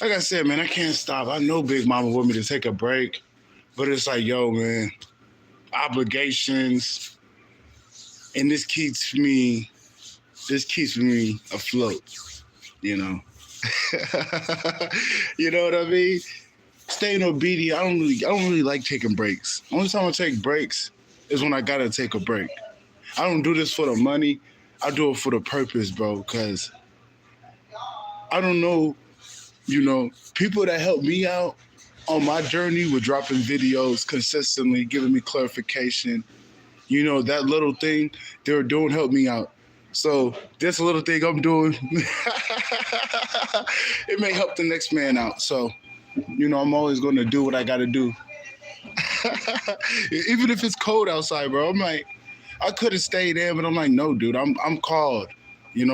like I said, man, I can't stop. I know Big Mama want me to take a break, but it's like, yo, man, obligations, and this keeps me afloat. You know, you know what I mean? Staying obedient. I don't really like taking breaks. Only time I take breaks is when I gotta take a break. I don't do this for the money. I do it for the purpose, bro. Cause I don't know, people that help me out on my journey with dropping videos consistently, giving me clarification. That little thing they're doing help me out. So this little thing I'm doing, it may help the next man out. So, I'm always going to do what I got to do. Even if it's cold outside, bro. I'm like, I could have stayed in, but I'm like, no, dude, I'm called.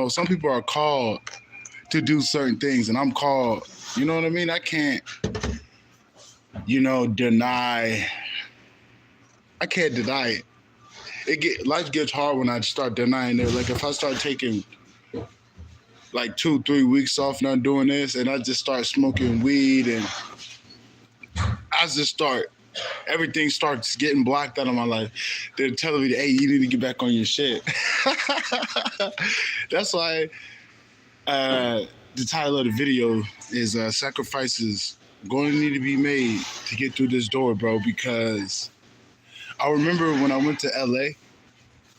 Some people are called to do certain things, and I'm called. You know what I mean? I can't, deny. I can't deny it. Life gets hard when I start denying it. Like if I start taking like 2-3 weeks off not doing this, and I just start smoking weed, and I just start everything starts getting blocked out of my life. They're telling me, hey, you need to get back on your shit. That's why the title of the video is sacrifices going to need to be made to get through this door, bro, because I remember when I went to LA.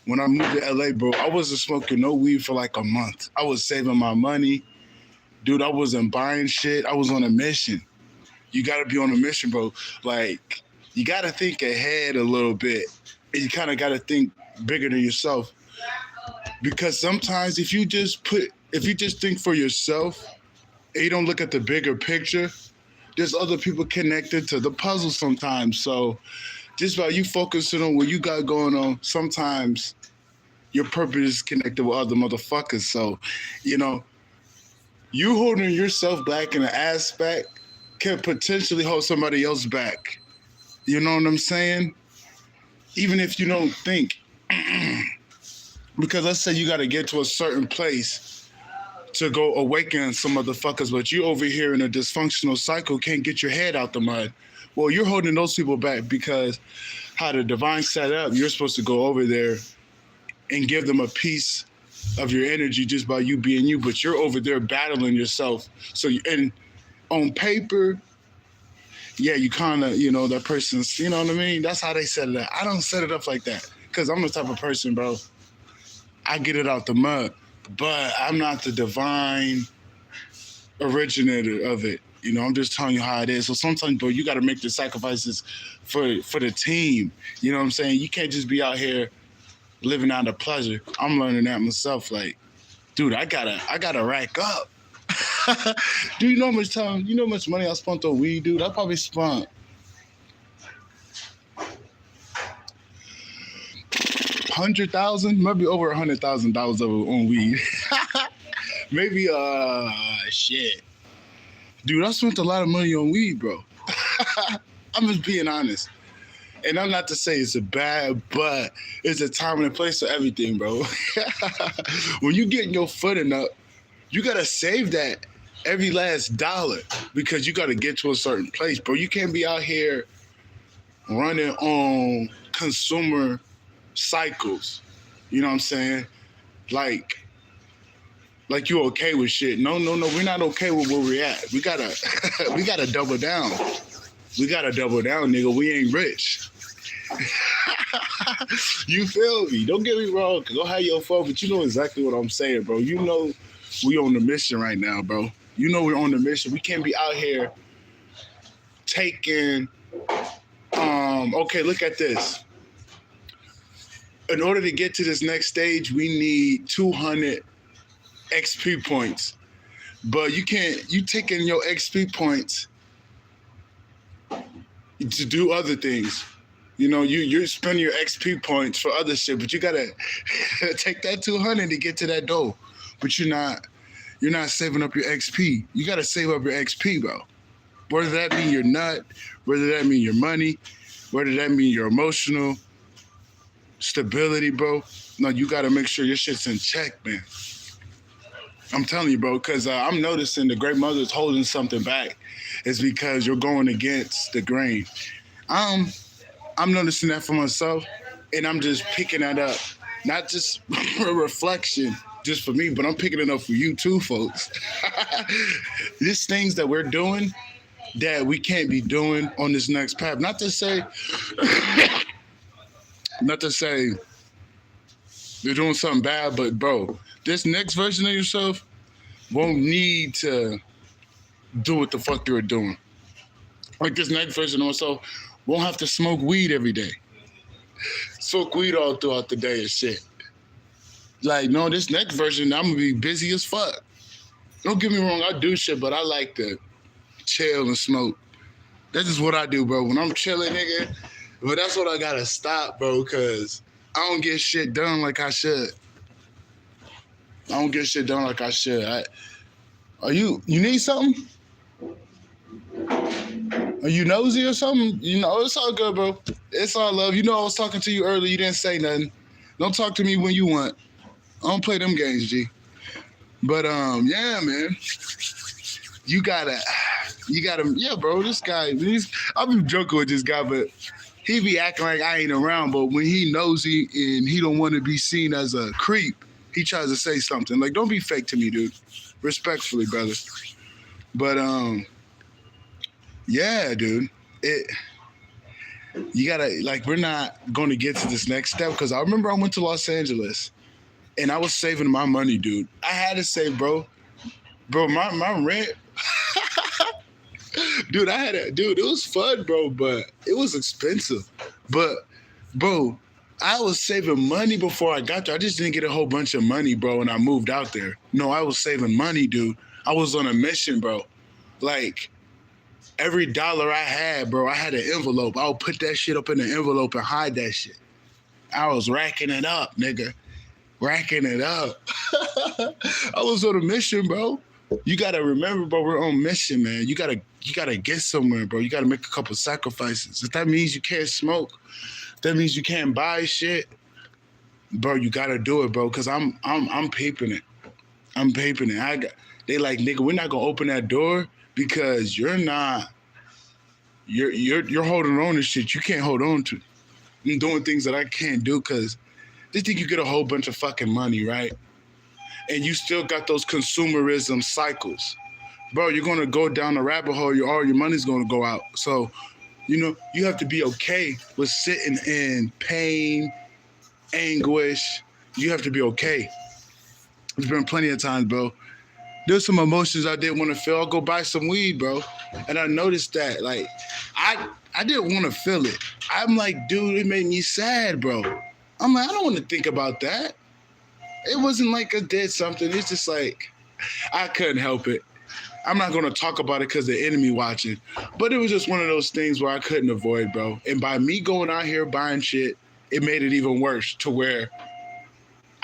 When I moved to LA, bro, I wasn't smoking no weed for like a month. I was saving my money. Dude, I wasn't buying shit. I was on a mission. You got to be on a mission, bro. Like, you got to think ahead a little bit. And you kind of got to think bigger than yourself. Because sometimes if you just think for yourself and you don't look at the bigger picture, there's other people connected to the puzzle sometimes. So just by you focusing on what you got going on, sometimes your purpose is connected with other motherfuckers. So, you holding yourself back in an aspect can potentially hold somebody else back. You know what I'm saying? Even if you don't think. Because let's say you got to get to a certain place to go awaken some motherfuckers, but you over here in a dysfunctional cycle can't get your head out the mud. Well, you're holding those people back because how the divine set up, you're supposed to go over there and give them a piece of your energy just by you being you, but you're over there battling yourself. So, and on paper, yeah, you kind of, that person's, you know what I mean? That's how they set it up. I don't set it up like that because I'm the type of person, bro, I get it out the mud, but I'm not the divine originator of it. I'm just telling you how it is. So sometimes, bro, you got to make the sacrifices for the team. You know what I'm saying? You can't just be out here living out of pleasure. I'm learning that myself. Like, dude, I gotta rack up. Do you know how much time? You know how much money I spent on weed, dude? I probably spent 100,000, maybe over $100,000 on weed. Maybe shit. Dude, I spent a lot of money on weed, bro. I'm just being honest. And I'm not to say it's a bad, but it's a time and a place for everything, bro. When you getting your footing up, you got to save that every last dollar because you got to get to a certain place, bro. You can't be out here running on consumer cycles. You know what I'm saying? Like you okay with shit. No, we're not okay with where we're at. We gotta double down. We gotta double down, nigga. We ain't rich. You feel me? Don't get me wrong. Go have your fun, but you know exactly what I'm saying, bro. You know we on the mission right now, bro. You know we're on the mission. We can't be out here taking, okay, look at this. In order to get to this next stage, we need 200 XP points. But you taking your XP points to do other things. You're spending your XP points for other shit, but you gotta take that 200 to get to that dough. But you're not saving up your XP. You gotta save up your XP, bro. Whether that mean your nut, whether that mean your money, whether that mean your emotional stability, bro. No, you gotta make sure your shit's in check, man. I'm telling you, bro, because I'm noticing the great mother's holding something back. It's because you're going against the grain. Um, I'm noticing that for myself, and I'm just picking that up. Not just a reflection just for me, but I'm picking it up for you too, folks. These things that we're doing that we can't be doing on this next path. Not to say you're doing something bad, but bro, this next version of yourself won't need to do what the fuck you're doing. Like this next version of myself won't have to smoke weed every day. Smoke weed all throughout the day and shit. Like, no, this next version, I'm gonna be busy as fuck. Don't get me wrong, I do shit, but I like to chill and smoke. That's just what I do, bro. When I'm chilling, nigga. But that's what I gotta stop, bro, because I don't get shit done like I should. I don't get shit done like I should. You need something? Are you nosy or something? You know, it's all good, bro. It's all love. You know I was talking to you earlier. You didn't say nothing. Don't talk to me when you want. I don't play them games, G. But yeah, man. You gotta, yeah, bro. This guy, I'll be joking with this guy, but he be acting like I ain't around. But when he knows and he don't want to be seen as a creep, he tries to say something. Like, don't be fake to me, dude. Respectfully, brother. But yeah, dude. You gotta, like, we're not going to get to this next step because I remember I went to Los Angeles and I was saving my money, dude. I had to save, bro. Bro, my rent. Dude, it was fun, bro, but it was expensive. But, bro, I was saving money before I got there. I just didn't get a whole bunch of money, bro, and I moved out there. No, I was saving money, dude. I was on a mission, bro. Like, every dollar I had, bro, I had an envelope. I would put that shit up in the envelope and hide that shit. I was racking it up, nigga. Racking it up. I was on a mission, bro. You gotta remember, bro, we're on mission, man. You gotta get somewhere, bro. You gotta make a couple sacrifices. If that means you can't smoke, that means you can't buy shit, bro. You gotta do it, bro. Cause I'm peeping it. I'm peeping it. They like, nigga, we're not gonna open that door because you're holding on to shit you can't hold on to. I'm doing things that I can't do because they think you get a whole bunch of fucking money, right? And you still got those consumerism cycles. Bro, you're going to go down the rabbit hole, all your money's going to go out. So, you have to be okay with sitting in pain, anguish. You have to be okay. There's been plenty of times, bro. There's some emotions I didn't want to feel. I'll go buy some weed, bro. And I noticed that, like, I didn't want to feel it. I'm like, dude, it made me sad, bro. I'm like, I don't want to think about that. It wasn't like I did something. It's just like, I couldn't help it. I'm not going to talk about it because the enemy watching. But it was just one of those things where I couldn't avoid, bro. And by me going out here buying shit, it made it even worse to where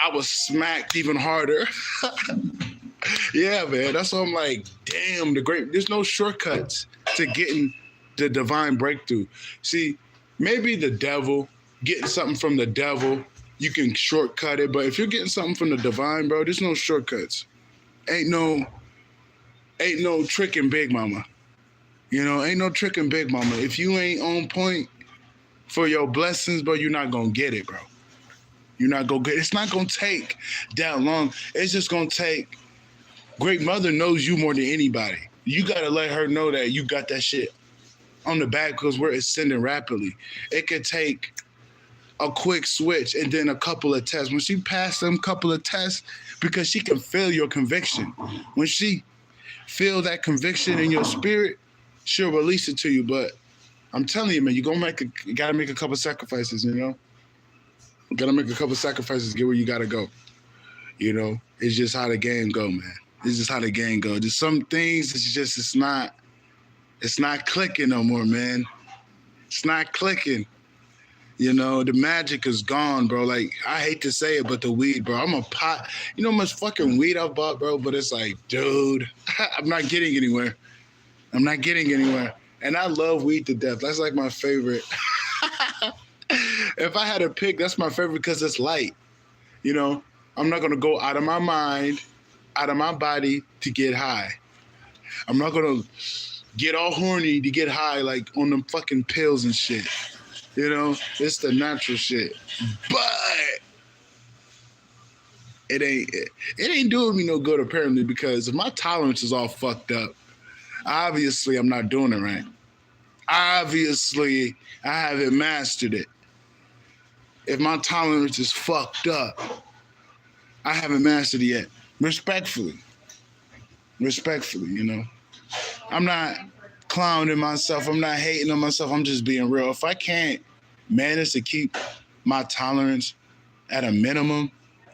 I was smacked even harder. Yeah, man. That's why I'm like, damn, there's no shortcuts to getting the divine breakthrough. See, maybe the devil, getting something from the devil, you can shortcut it. But if you're getting something from the divine, bro, there's no shortcuts. Ain't no tricking Big Mama. Ain't no tricking Big Mama. If you ain't on point for your blessings, bro, you're not going to get it, bro. You're not going to get it. It's not going to take that long. It's just going to take, Great Mother knows you more than anybody. You got to let her know that you got that shit on the back because we're ascending rapidly. It could take a quick switch and then a couple of tests. When she passed them couple of tests, because she can feel your conviction. When she feel that conviction in your spirit, she'll release it to you. But I'm telling you, man, you gotta make a couple sacrifices, You gotta make a couple sacrifices to get where you gotta go. It's just how the game go, man. It's just how the game go. There's some things it's not clicking no more, man. It's not clicking. The magic is gone, bro. Like, I hate to say it, but the weed, bro. I'm a pot. You know how much fucking weed I've bought, bro? But it's like, dude, I'm not getting anywhere. I'm not getting anywhere. And I love weed to death. That's like my favorite. If I had to pick, that's my favorite because it's light. I'm not going to go out of my mind out of my body to get high. I'm not gonna get all horny to get high like on them fucking pills and shit. You know, it's the natural shit. But it ain't doing me no good apparently, because if my tolerance is all fucked up, obviously I'm not doing it right. Obviously I haven't mastered it. If my tolerance is fucked up, I haven't mastered it yet. Respectfully, you know. I'm not clowning myself. I'm not hating on myself. I'm just being real. If I can't manage to keep my tolerance at a minimum,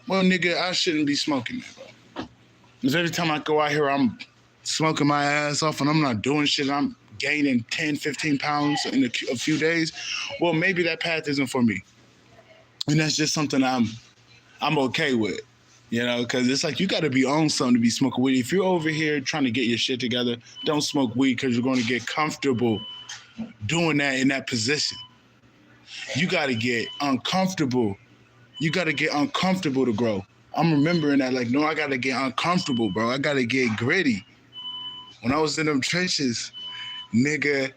well, nigga, I shouldn't be smoking that, bro. Because every time I go out here, I'm smoking my ass off and I'm not doing shit. I'm gaining 10, 15 pounds in a few days. Well, maybe that path isn't for me. And that's just something I'm okay with. You know, because it's like you got to be on something to be smoking weed. If you're over here trying to get your shit together, don't smoke weed, because you're going to get comfortable doing that in that position. You got to get uncomfortable. You got to get uncomfortable to grow. I'm remembering that, like, no, I got to get uncomfortable, bro. I got to get gritty. When I was in them trenches, nigga,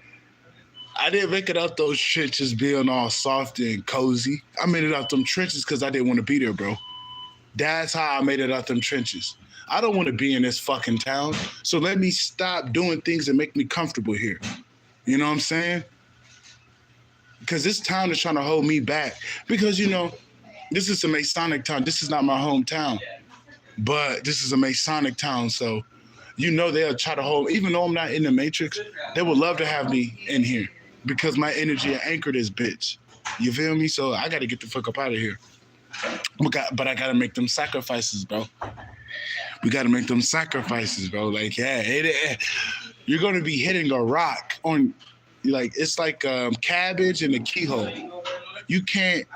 I didn't make it out those trenches being all soft and cozy. I made it out them trenches because I didn't want to be there, bro. That's how I made it out them trenches. I don't want to be in this fucking town, so let me stop doing things that make me comfortable here. You know what I'm saying? Because this town is trying to hold me back. Because, you know, this is a Masonic town. This is not my hometown. But this is a Masonic town, so you know they'll try to hold, even though I'm not in the Matrix, they would love to have me in here because my energy anchored this bitch. You feel me? So I got to get the fuck up out of here. But I gotta make them sacrifices, bro. We gotta make them sacrifices, bro. Like, yeah, you're gonna be hitting a rock on, like, it's like cabbage in a keyhole. You can't,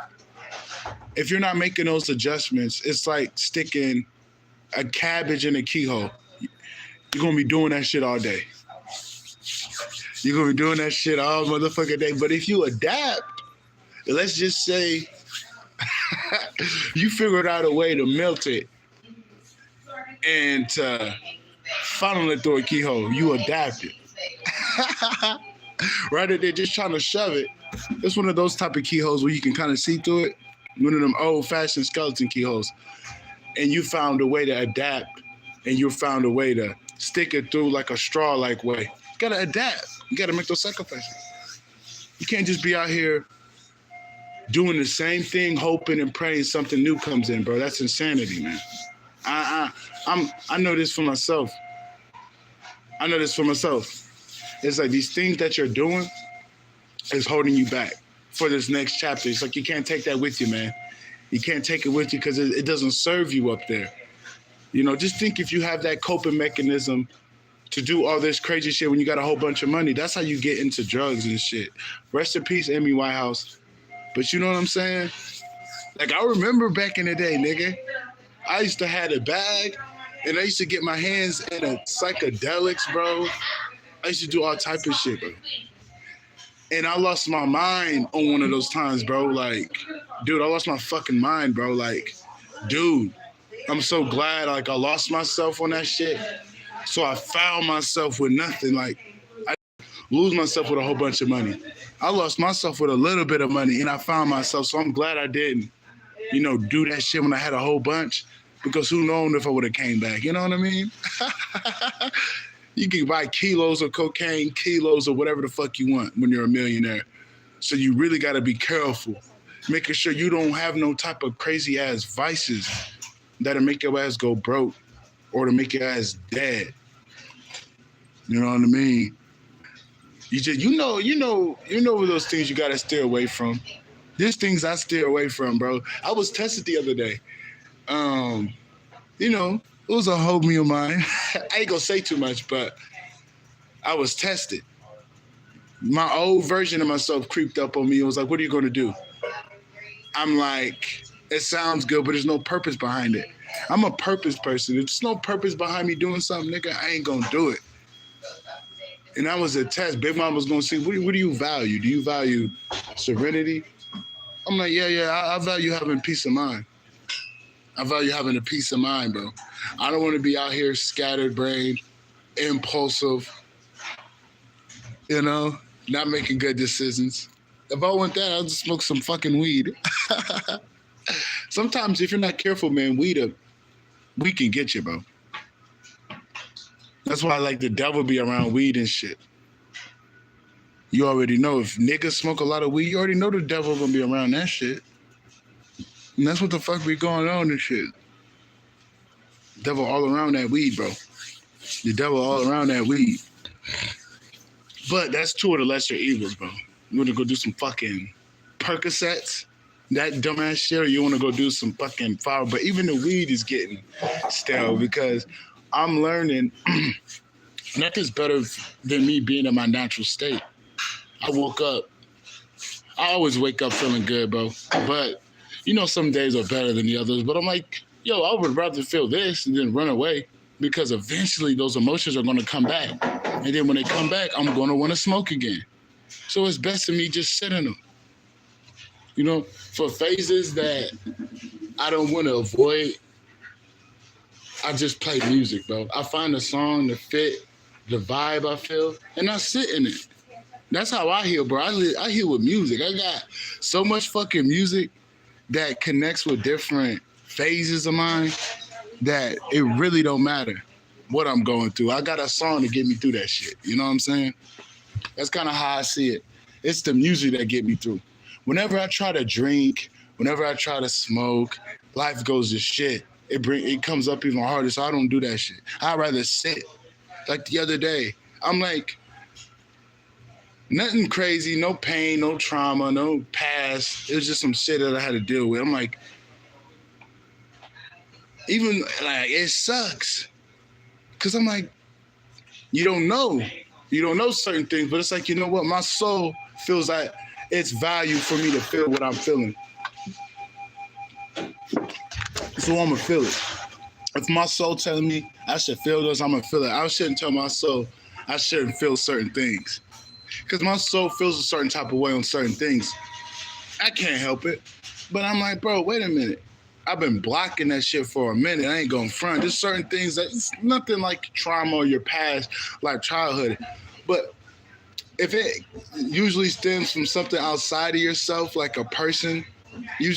if you're not making those adjustments, it's like sticking a cabbage in a keyhole. You're gonna be doing that shit all day. You're gonna be doing that shit all motherfucking day. But if you adapt, let's just say, you figured out a way to melt it and funnel it through a keyhole. You adapted. Rather than just trying to shove it, it's one of those type of keyholes where you can kind of see through it. One of them old-fashioned skeleton keyholes. And you found a way to adapt, and you found a way to stick it through like a straw-like way. You gotta adapt. You gotta make those sacrifices. You can't just be out here doing the same thing, hoping and praying something new comes in, bro. That's insanity, man. I know this for myself. It's like these things that you're doing is holding you back for this next chapter. It's like you can't take that with you, man. You can't take it with you because it doesn't serve you up there. You know, just think if you have that coping mechanism to do all this crazy shit when you got a whole bunch of money. That's how you get into drugs and shit. Rest in peace, Amy Winehouse. But you know what I'm saying? Like, I remember back in the day, nigga, I used to have a bag, and I used to get my hands in a psychedelics, bro. I used to do all type of shit, bro. And I lost my mind on one of those times, bro. Like, dude, I lost my fucking mind, bro. Like, dude, I'm so glad, like, I lost myself on that shit. So I found myself with nothing. Like, I lose myself with a whole bunch of money. I lost myself with a little bit of money, and I found myself. So I'm glad I didn't, you know, do that shit when I had a whole bunch, because who knows if I would have came back. You know what I mean? You can buy kilos of cocaine, kilos of whatever the fuck you want when you're a millionaire. So you really got to be careful, making sure you don't have no type of crazy ass vices that'll make your ass go broke or to make your ass dead. You know what I mean? You just, you know those things you got to steer away from. There's things I steer away from, bro. I was tested the other day. You know, it was a homie of mine. I ain't gonna say too much, but I was tested. My old version of myself creeped up on me. It was like, what are you gonna do? I'm like, it sounds good, but there's no purpose behind it. I'm a purpose person. If there's no purpose behind me doing something, nigga, I ain't gonna do it. And that was a test. Big Mom was gonna see, what do you value? Do you value serenity? I'm like, yeah, I value having peace of mind. I value having a peace of mind, bro. I don't want to be out here scattered brain, impulsive, you know, not making good decisions. If I want that, I'll just smoke some fucking weed. Sometimes if you're not careful, man, weed can get you, bro. That's why like the devil be around weed and shit. You already know if niggas smoke a lot of weed, you already know the devil gonna be around that shit. And that's what the fuck be going on and shit. Devil all around that weed, bro. The devil all around that weed. But that's two of the lesser evils, bro. You want to go do some fucking Percocets, that dumbass shit, or you want to go do some fucking fire? But even the weed is getting stale because I'm learning nothing's better than me being in my natural state. I always wake up feeling good, bro. But, you know, some days are better than the others. But I'm like, yo, I would rather feel this and then run away because eventually those emotions are going to come back. And then when they come back, I'm going to want to smoke again. So it's best for me just sit in them. You know, for phases that I don't want to avoid, I just play music, bro. I find a song to fit the vibe I feel, and I sit in it. That's how I heal, bro. I heal with music. I got so much fucking music that connects with different phases of mine that it really don't matter what I'm going through. I got a song to get me through that shit. You know what I'm saying? That's kind of how I see it. It's the music that get me through. Whenever I try to drink, whenever I try to smoke, life goes to shit. It comes up even harder, so I don't do that shit. I'd rather sit. Like the other day, I'm like, nothing crazy, no pain, no trauma, no past. It was just some shit that I had to deal with. I'm like, even like, it sucks. Cause I'm like, you don't know certain things, but it's like, you know what? My soul feels like it's value for me to feel what I'm feeling. So I'm gonna feel it. If my soul telling me I should feel this, I'm gonna feel it. I shouldn't tell my soul I shouldn't feel certain things. Because my soul feels a certain type of way on certain things. I can't help it. But I'm like, bro, wait a minute. I've been blocking that shit for a minute. I ain't gonna front. There's certain things that it's nothing like trauma or your past, like childhood. But if it usually stems from something outside of yourself, like a person, you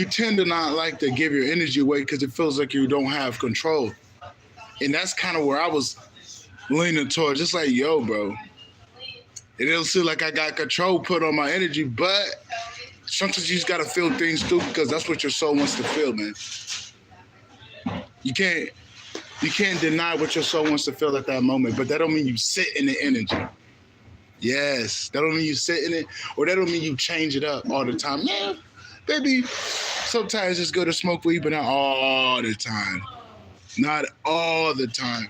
tend to not like to give your energy away because it feels like you don't have control. And that's kind of where I was leaning towards. Just like, yo, bro, it don't seem like I got control put on my energy, but sometimes you just gotta feel things too because that's what your soul wants to feel, man. You can't deny what your soul wants to feel at that moment, but that don't mean you sit in the energy. Yes, that don't mean you sit in it, or that don't mean you change it up all the time. Yeah, baby, sometimes it's good to smoke weed, but not all the time. Not all the time.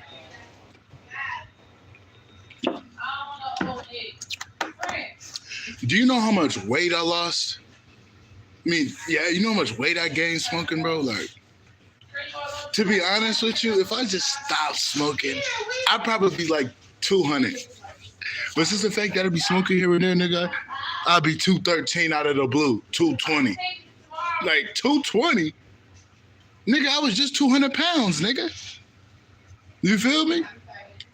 Do you know how much weight I lost? I mean, yeah, you know how much weight I gained smoking, bro? Like, to be honest with you, if I just stopped smoking, I'd probably be like 200. But since the fact that I'd be smoking here and there, nigga, I'd be 213 out of the blue, 220. Like, 220? Nigga, I was just 200 pounds, nigga. You feel me?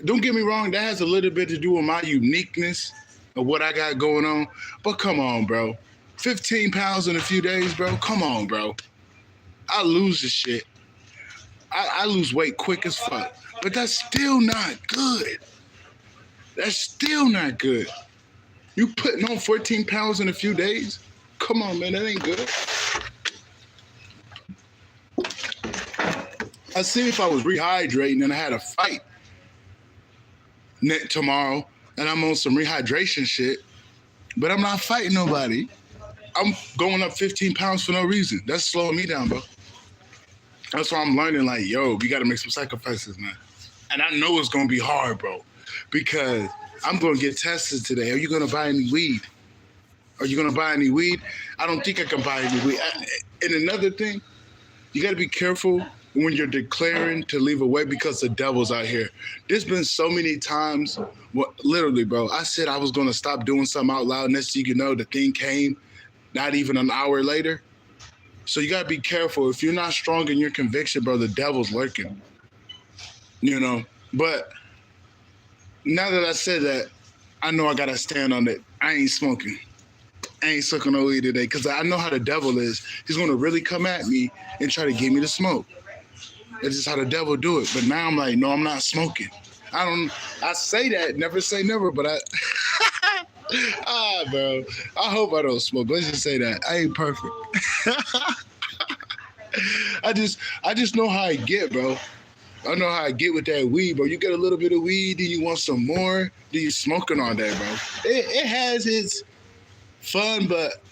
Don't get me wrong, that has a little bit to do with my uniqueness of what I got going on. But come on, bro. 15 pounds in a few days, bro. Come on, bro. I lose this shit. I lose weight quick as fuck. But that's still not good. That's still not good. You putting on 14 pounds in a few days? Come on, man, that ain't good. I see if I was rehydrating and I had a fight tomorrow and I'm on some rehydration shit, but I'm not fighting nobody. I'm going up 15 pounds for no reason. That's slowing me down, bro. That's why I'm learning, like, yo, we got to make some sacrifices, man. And I know it's going to be hard, bro, because I'm going to get tested today. Are you going to buy any weed? Are you going to buy any weed? I don't think I can buy any weed. And another thing, you got to be careful when you're declaring to leave away because the devil's out here. There's been so many times, literally, bro, I said I was going to stop doing something out loud. Next thing you know, the thing came, not even an hour later. So you gotta be careful. If you're not strong in your conviction, bro, the devil's lurking. You know. But now that I said that, I know I gotta stand on it. I ain't smoking. I ain't sucking no weed today because I know how the devil is. He's gonna really come at me and try to get me to smoke. That's just how the devil do it. But now I'm like, no, I'm not smoking. I say that, never say never, but bro. I hope I don't smoke. Let's just say that. I ain't perfect. I just know how I get, bro. I know how I get with that weed, bro. You get a little bit of weed, then you want some more, then you smoking all day, bro. It has its fun, but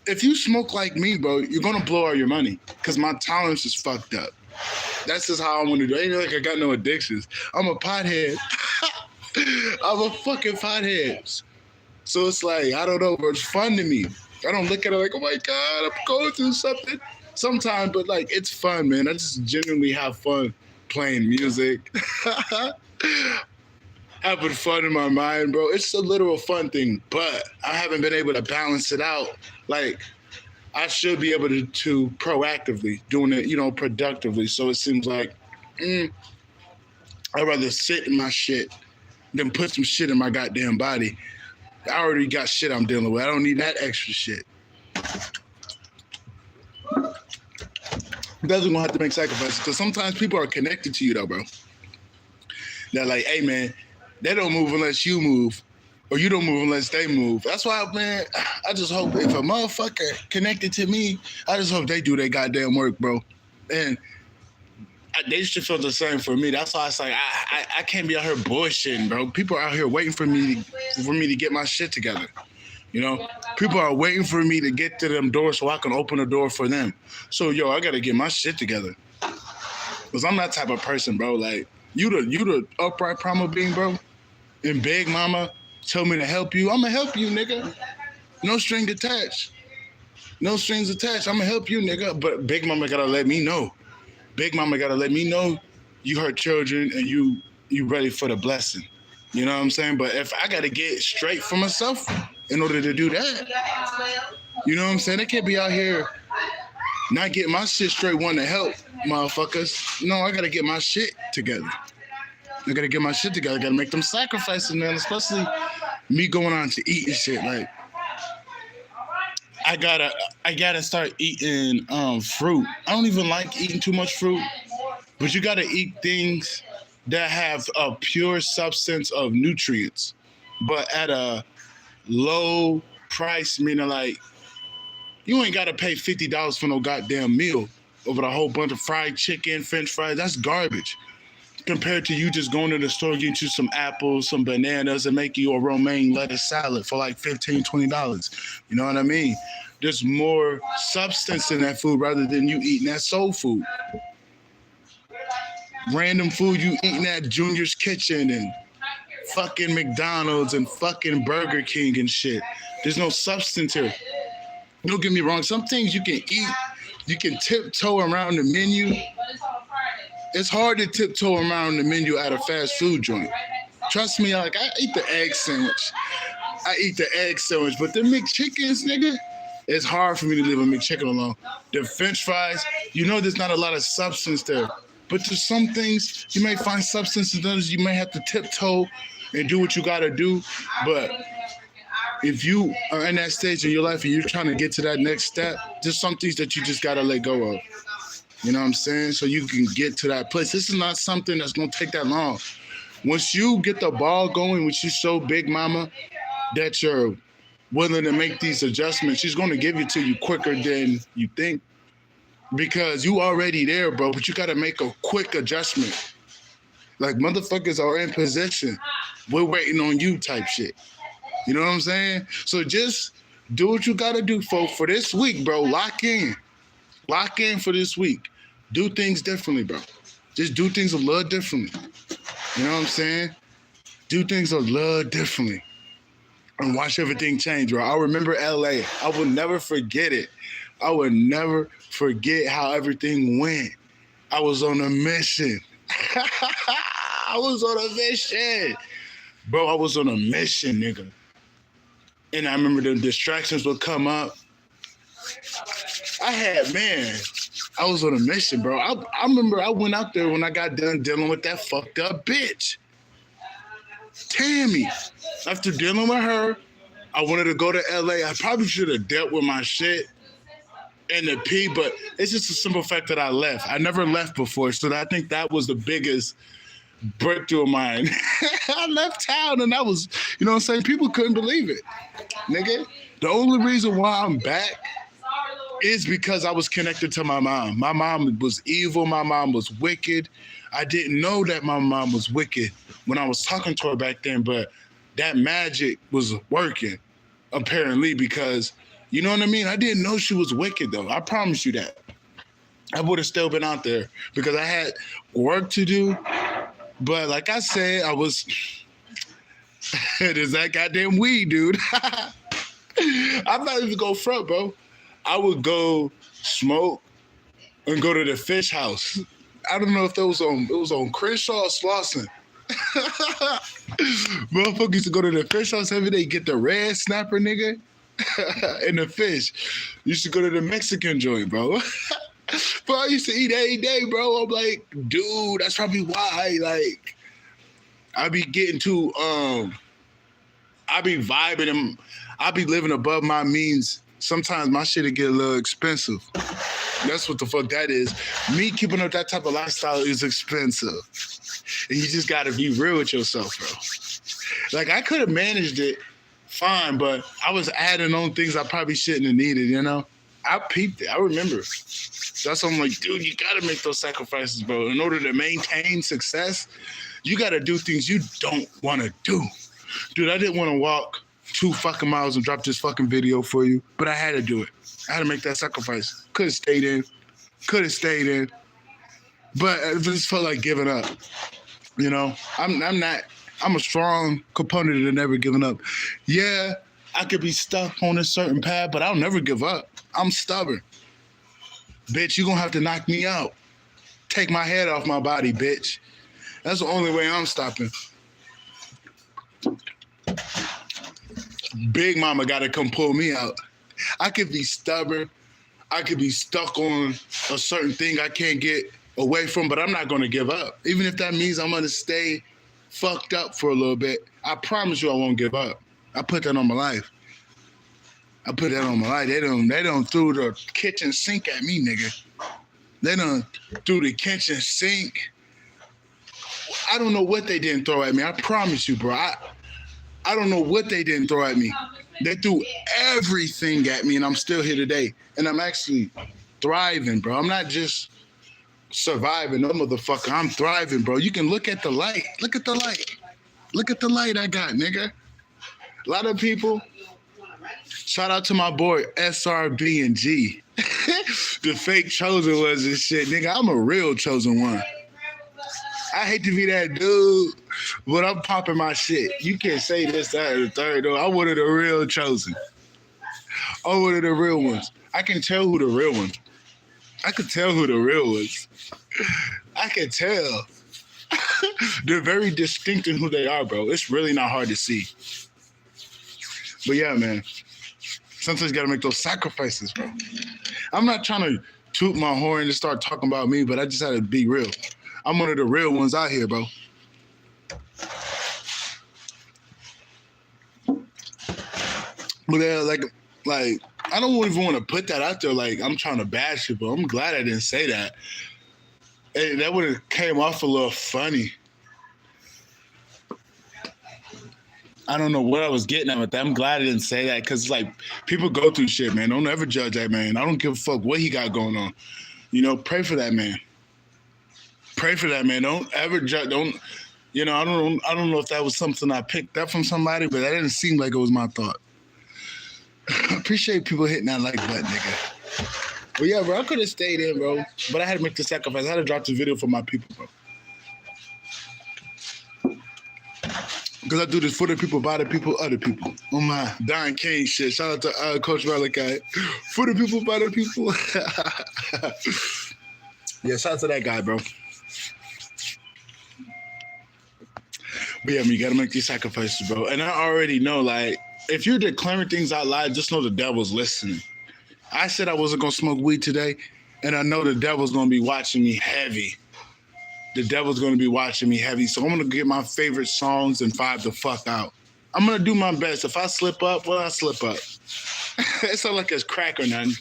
if you smoke like me, bro, you're gonna blow all your money because my tolerance is fucked up. That's just how I want to do it. Ain't like I got no addictions. I'm a pothead. I'm a fucking pothead. So it's like, I don't know, bro. It's fun to me. I don't look at it like, oh my God, I'm going through something. Sometimes, but like, it's fun, man. I just genuinely have fun playing music. Having fun in my mind, bro. It's a literal fun thing, but I haven't been able to balance it out. Like, I should be able to proactively doing it, productively. So it seems like I'd rather sit in my shit than put some shit in my goddamn body. I already got shit I'm dealing with. I don't need that extra shit. You guys are gonna have to make sacrifices because sometimes people are connected to you though, bro. They're like, hey man, they don't move unless you move. Or you don't move unless they move. That's why, man, I just hope if a motherfucker connected to me, I just hope they do their goddamn work, bro. And they should feel the same for me. That's why it's like, I can't be out here bullshitting, bro. People are out here waiting for me to get my shit together. People are waiting for me to get to them doors so I can open the door for them. So, I got to get my shit together. Because I'm that type of person, bro. Like, you the upright primal being, bro. And Big Mama tell me to help you, I'm gonna help you, nigga. No string attached. No strings attached. I'm gonna help you, nigga. But Big Mama gotta let me know. Big Mama gotta let me know you hurt children and you ready for the blessing. You know what I'm saying? But if I gotta get straight for myself in order to do that, you know what I'm saying? I can't be out here not getting my shit straight wanting to help motherfuckers. No, I gotta get my shit together. I gotta get my shit together. I gotta make them sacrifices, man. Especially me going on to eat and shit. Like, I gotta start eating fruit. I don't even like eating too much fruit, but you gotta eat things that have a pure substance of nutrients, but at a low price. Meaning, like, you ain't gotta pay $50 for no goddamn meal over a whole bunch of fried chicken, French fries. That's garbage. Compared to you just going to the store, getting you some apples, some bananas, and make you a romaine lettuce salad for like $15, $20. You know what I mean? There's more substance in that food rather than you eating that soul food. Random food you eating at Junior's Kitchen and fucking McDonald's and fucking Burger King and shit. There's no substance here. Don't get me wrong. Some things you can eat, you can tiptoe around the menu. It's hard to tiptoe around the menu at a fast food joint. Trust me, like, I eat the egg sandwich. But the McChickens, nigga, it's hard for me to leave a McChicken alone. The French fries, there's not a lot of substance there. But there's some things you may find substance in others. You may have to tiptoe and do what you gotta do. But if you are in that stage in your life and you're trying to get to that next step, there's some things that you just gotta let go of. You know what I'm saying? So you can get to that place. This is not something that's going to take that long. Once you get the ball going, once you show Big Mama that you're willing to make these adjustments, she's going to give it to you quicker than you think. Because you already there, bro, but you got to make a quick adjustment. Like, motherfuckers are in position. We're waiting on you type shit. You know what I'm saying? So just do what you got to do, folks, for this week, bro. Lock in. Lock in for this week. Do things differently, bro. Just do things a little differently. You know what I'm saying? Do things a little differently. And watch everything change, bro. I remember LA. I will never forget it. I will never forget how everything went. I was on a mission. I was on a mission. Bro, I was on a mission, nigga. And I remember the distractions would come up. I was on a mission, bro. I remember I went out there when I got done dealing with that fucked up bitch, Tammy. After dealing with her, I wanted to go to LA. I probably should have dealt with my shit in the P, but it's just a simple fact that I left. I never left before, so I think that was the biggest breakthrough of mine. I left town and that was, you know what I'm saying? People couldn't believe it, nigga. The only reason why I'm back is because I was connected to my mom. My mom was evil. My mom was wicked. I didn't know that my mom was wicked when I was talking to her back then, but that magic was working, apparently, because, you know what I mean? I didn't know she was wicked, though. I promise you that. I would have still been out there because I had work to do. But like I said, I was... There's that goddamn weed, dude. I'm not even going front, bro. I would go smoke and go to the fish house. I don't know if it was on Crenshaw or Slauson. Motherfuckers used to go to the fish house every day, get the red snapper, nigga, and the fish. Used to go to the Mexican joint, bro. But I used to eat every day, bro. I'm like, dude, that's probably why. Like, I be getting too, I be vibing and I be living above my means. Sometimes my shit'll get a little expensive. That's what the fuck that is. Me keeping up that type of lifestyle is expensive. And you just gotta be real with yourself, bro. Like, I could have managed it fine, but I was adding on things I probably shouldn't have needed, you know? I peeped it. I remember. That's why I'm like, dude, you gotta make those sacrifices, bro. In order to maintain success, you gotta do things you don't wanna do. Dude, I didn't wanna walk 2 fucking miles and drop this fucking video for you, but I had to do it. I had to make that sacrifice. Could have stayed in. But it just felt like giving up. You know, I'm a strong component of never giving up. Yeah, I could be stuck on a certain path, but I'll never give up. I'm stubborn. Bitch, you gonna have to knock me out. Take my head off my body, bitch. That's the only way I'm stopping. Big mama gotta come pull me out. I could be stubborn. I could be stuck on a certain thing I can't get away from, but I'm not gonna give up. Even if that means I'm gonna stay fucked up for a little bit, I promise you I won't give up. I put that on my life. They done threw the kitchen sink at me, nigga. They done threw the kitchen sink. I don't know what they didn't throw at me. I promise you, bro. I don't know what they didn't throw at me. They threw everything at me, and I'm still here today. And I'm actually thriving, bro. I'm not just surviving, no motherfucker. I'm thriving, bro. You can look at the light. Look at the light. Look at the light I got, nigga. A lot of people, shout out to my boy SRB and G. The fake chosen ones and shit, nigga. I'm a real chosen one. I hate to be that dude, but I'm popping my shit. You can't say this, that, or the third, though. I'm one of the real chosen. I'm one of the real ones. I can tell who the real one. I can tell who the real ones. I can tell. They're very distinct in who they are, bro. It's really not hard to see. But yeah, man. Sometimes you gotta make those sacrifices, bro. I'm not trying to toot my horn and start talking about me, but I just had to be real. I'm one of the real ones out here, bro. But like, I don't even want to put that out there. Like, I'm trying to bash it, but I'm glad I didn't say that. And that would have came off a little funny. I don't know what I was getting at with that. I'm glad I didn't say that because, like, people go through shit, man. Don't ever judge that man. I don't give a fuck what he got going on. You know, pray for that man. Pray for that man. Don't ever judge. Don't, you know, I don't know if that was something I picked up from somebody, but that didn't seem like it was my thought. I appreciate people hitting that like button, nigga. But yeah, bro, I could have stayed in, bro. But I had to make the sacrifice. I had to drop the video for my people, bro. Because I do this for the people, by the people, other people. On my Don King shit. Shout out to Coach Malachi. For the people, by the people. Yeah, shout out to that guy, bro. But yeah, you gotta make these sacrifices, bro. And I already know, like, if you're declaring things out loud, just know the devil's listening. I said I wasn't gonna smoke weed today, and I know the devil's gonna be watching me heavy. The devil's gonna be watching me heavy. So I'm gonna get my favorite songs and vibe the fuck out. I'm gonna do my best. If I slip up, well, I slip up. It's not like it's crack or nothing.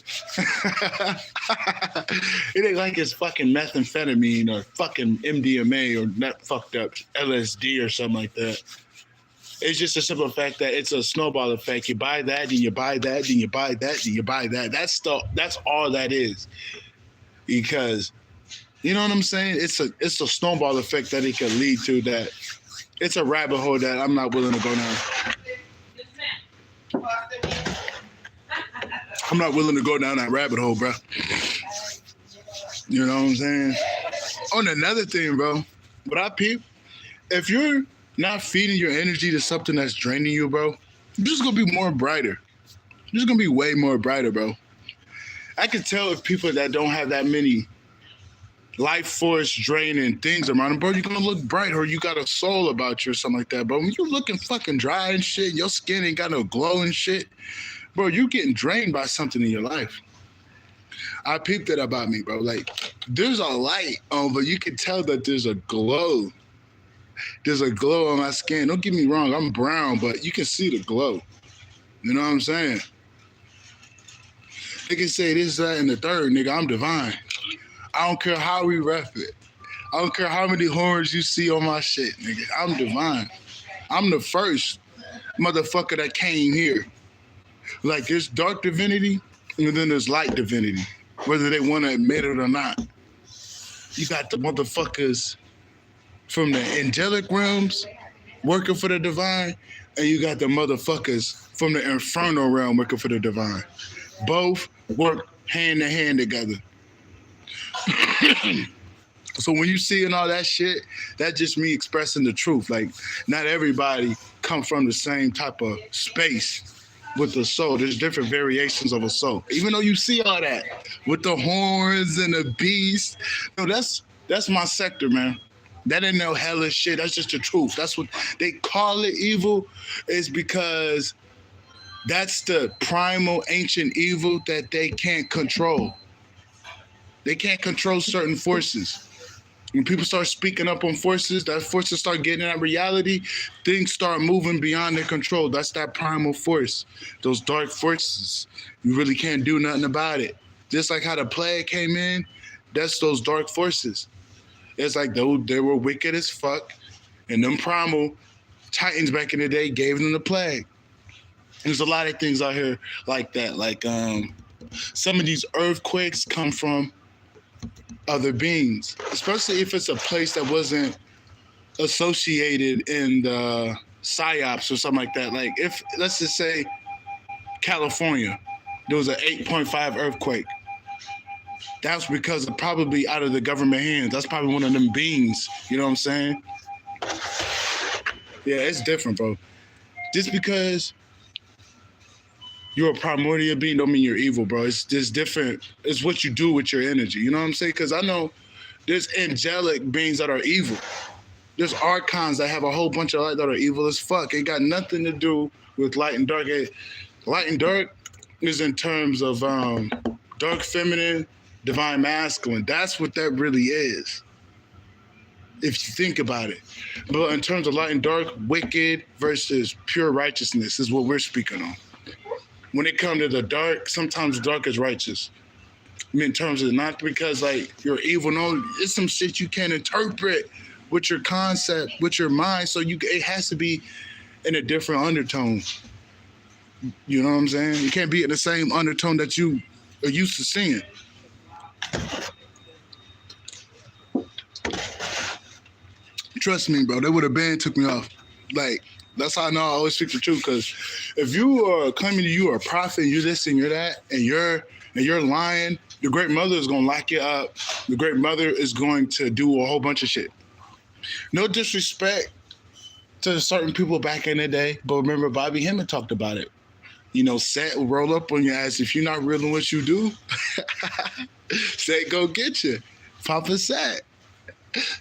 It ain't like it's fucking methamphetamine or fucking MDMA or that fucked up LSD or something like that. It's just a simple fact that it's a snowball effect. You buy that, then you buy that, then you buy that, then you buy that. That's all that is. Because you know what I'm saying? It's a snowball effect that it can lead to. That it's a rabbit hole that I'm not willing to go down. I'm not willing to go down that rabbit hole, bro. You know what I'm saying? On another thing, bro, what I peep, if you're not feeding your energy to something that's draining you, bro, you're just gonna be more brighter. You're just gonna be way more brighter, bro. I can tell if people that don't have that many life force draining things around them, bro, you're gonna look bright or you got a soul about you or something like that, bro. When you looking fucking dry and shit, your skin ain't got no glow and shit, bro, you getting drained by something in your life. I peeped that about me, bro. Like, there's a light on, but you can tell that there's a glow. There's a glow on my skin. Don't get me wrong, I'm brown, but you can see the glow. You know what I'm saying? They can say this, that, and the third, nigga, I'm divine. I don't care how we rep it. I don't care how many horns you see on my shit, nigga. I'm divine. I'm the first motherfucker that came here. Like, there's dark divinity, and then there's light divinity, whether they want to admit it or not. You got the motherfuckers from the angelic realms working for the divine, and you got the motherfuckers from the infernal realm working for the divine. Both work hand in hand together. So when you seeing all that shit, that's just me expressing the truth. Like, not everybody come from the same type of space with the soul. There's different variations of a soul. Even though you see all that with the horns and the beast, no, that's my sector, man. That ain't no hellish shit. That's just the truth. That's what they call it evil, is because that's the primal ancient evil that they can't control. They can't control certain forces. When people start speaking up on forces, that forces start getting at reality, things start moving beyond their control. That's that primal force. Those dark forces, you really can't do nothing about it. Just like how the plague came in, that's those dark forces. It's like they were wicked as fuck, and them primal titans back in the day gave them the plague. There's a lot of things out here like that. Like some of these earthquakes come from other beings, especially if it's a place that wasn't associated in the psyops or something like that. Like, if, let's just say, California, there was an 8.5 earthquake. That's because of probably out of the government hands. That's probably one of them beings. You know what I'm saying? Yeah, it's different, bro. Just because you're a primordial being don't mean you're evil, bro. It's just different. It's what you do with your energy. You know what I'm saying? Because I know there's angelic beings that are evil. There's archons that have a whole bunch of light that are evil as fuck. It got nothing to do with light and dark. Light and dark is in terms of dark feminine, divine masculine. That's what that really is, if you think about it. But in terms of light and dark, wicked versus pure righteousness is what we're speaking on. When it comes to the dark, sometimes the dark is righteous. I mean, in terms of not because like you're evil, no, it's some shit you can't interpret with your concept, with your mind. So it has to be in a different undertone. You know what I'm saying? You can't be in the same undertone that you are used to singing. Trust me, bro, they would have been took me off. Like, that's how I know I always speak the truth. Because if you are claiming you are a prophet, you're this and you're that, and you're lying, the Great Mother is gonna lock you up. The Great Mother is going to do a whole bunch of shit. No disrespect to certain people back in the day, but remember Bobby Hemmett talked about it. You know, Set will roll up on your ass if you're not real in what you do. Set go get you. Papa Set.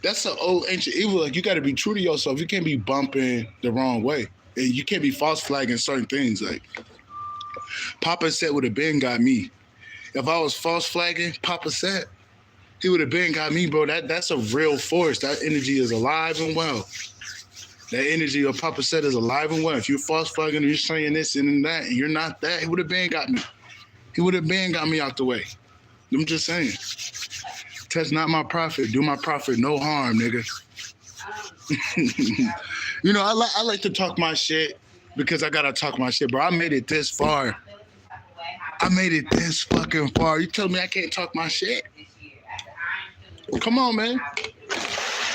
That's an old ancient evil. Like, you got to be true to yourself. You can't be bumping the wrong way. And you can't be false flagging certain things. Like, Papa Set would have been got me. If I was false flagging Papa Set, he would have been got me, bro. That's a real force. That energy is alive and well. That energy of Papa Set is alive and well. If you're false flagging and you're saying this and that, and you're not that, he would have been got me. He would have been got me out the way. I'm just saying. Touch not my prophet. Do my prophet no harm, nigga. You know, I like to talk my shit because I gotta talk my shit, bro. I made it this far. I made it this fucking far. You tell me I can't talk my shit? Come on, man.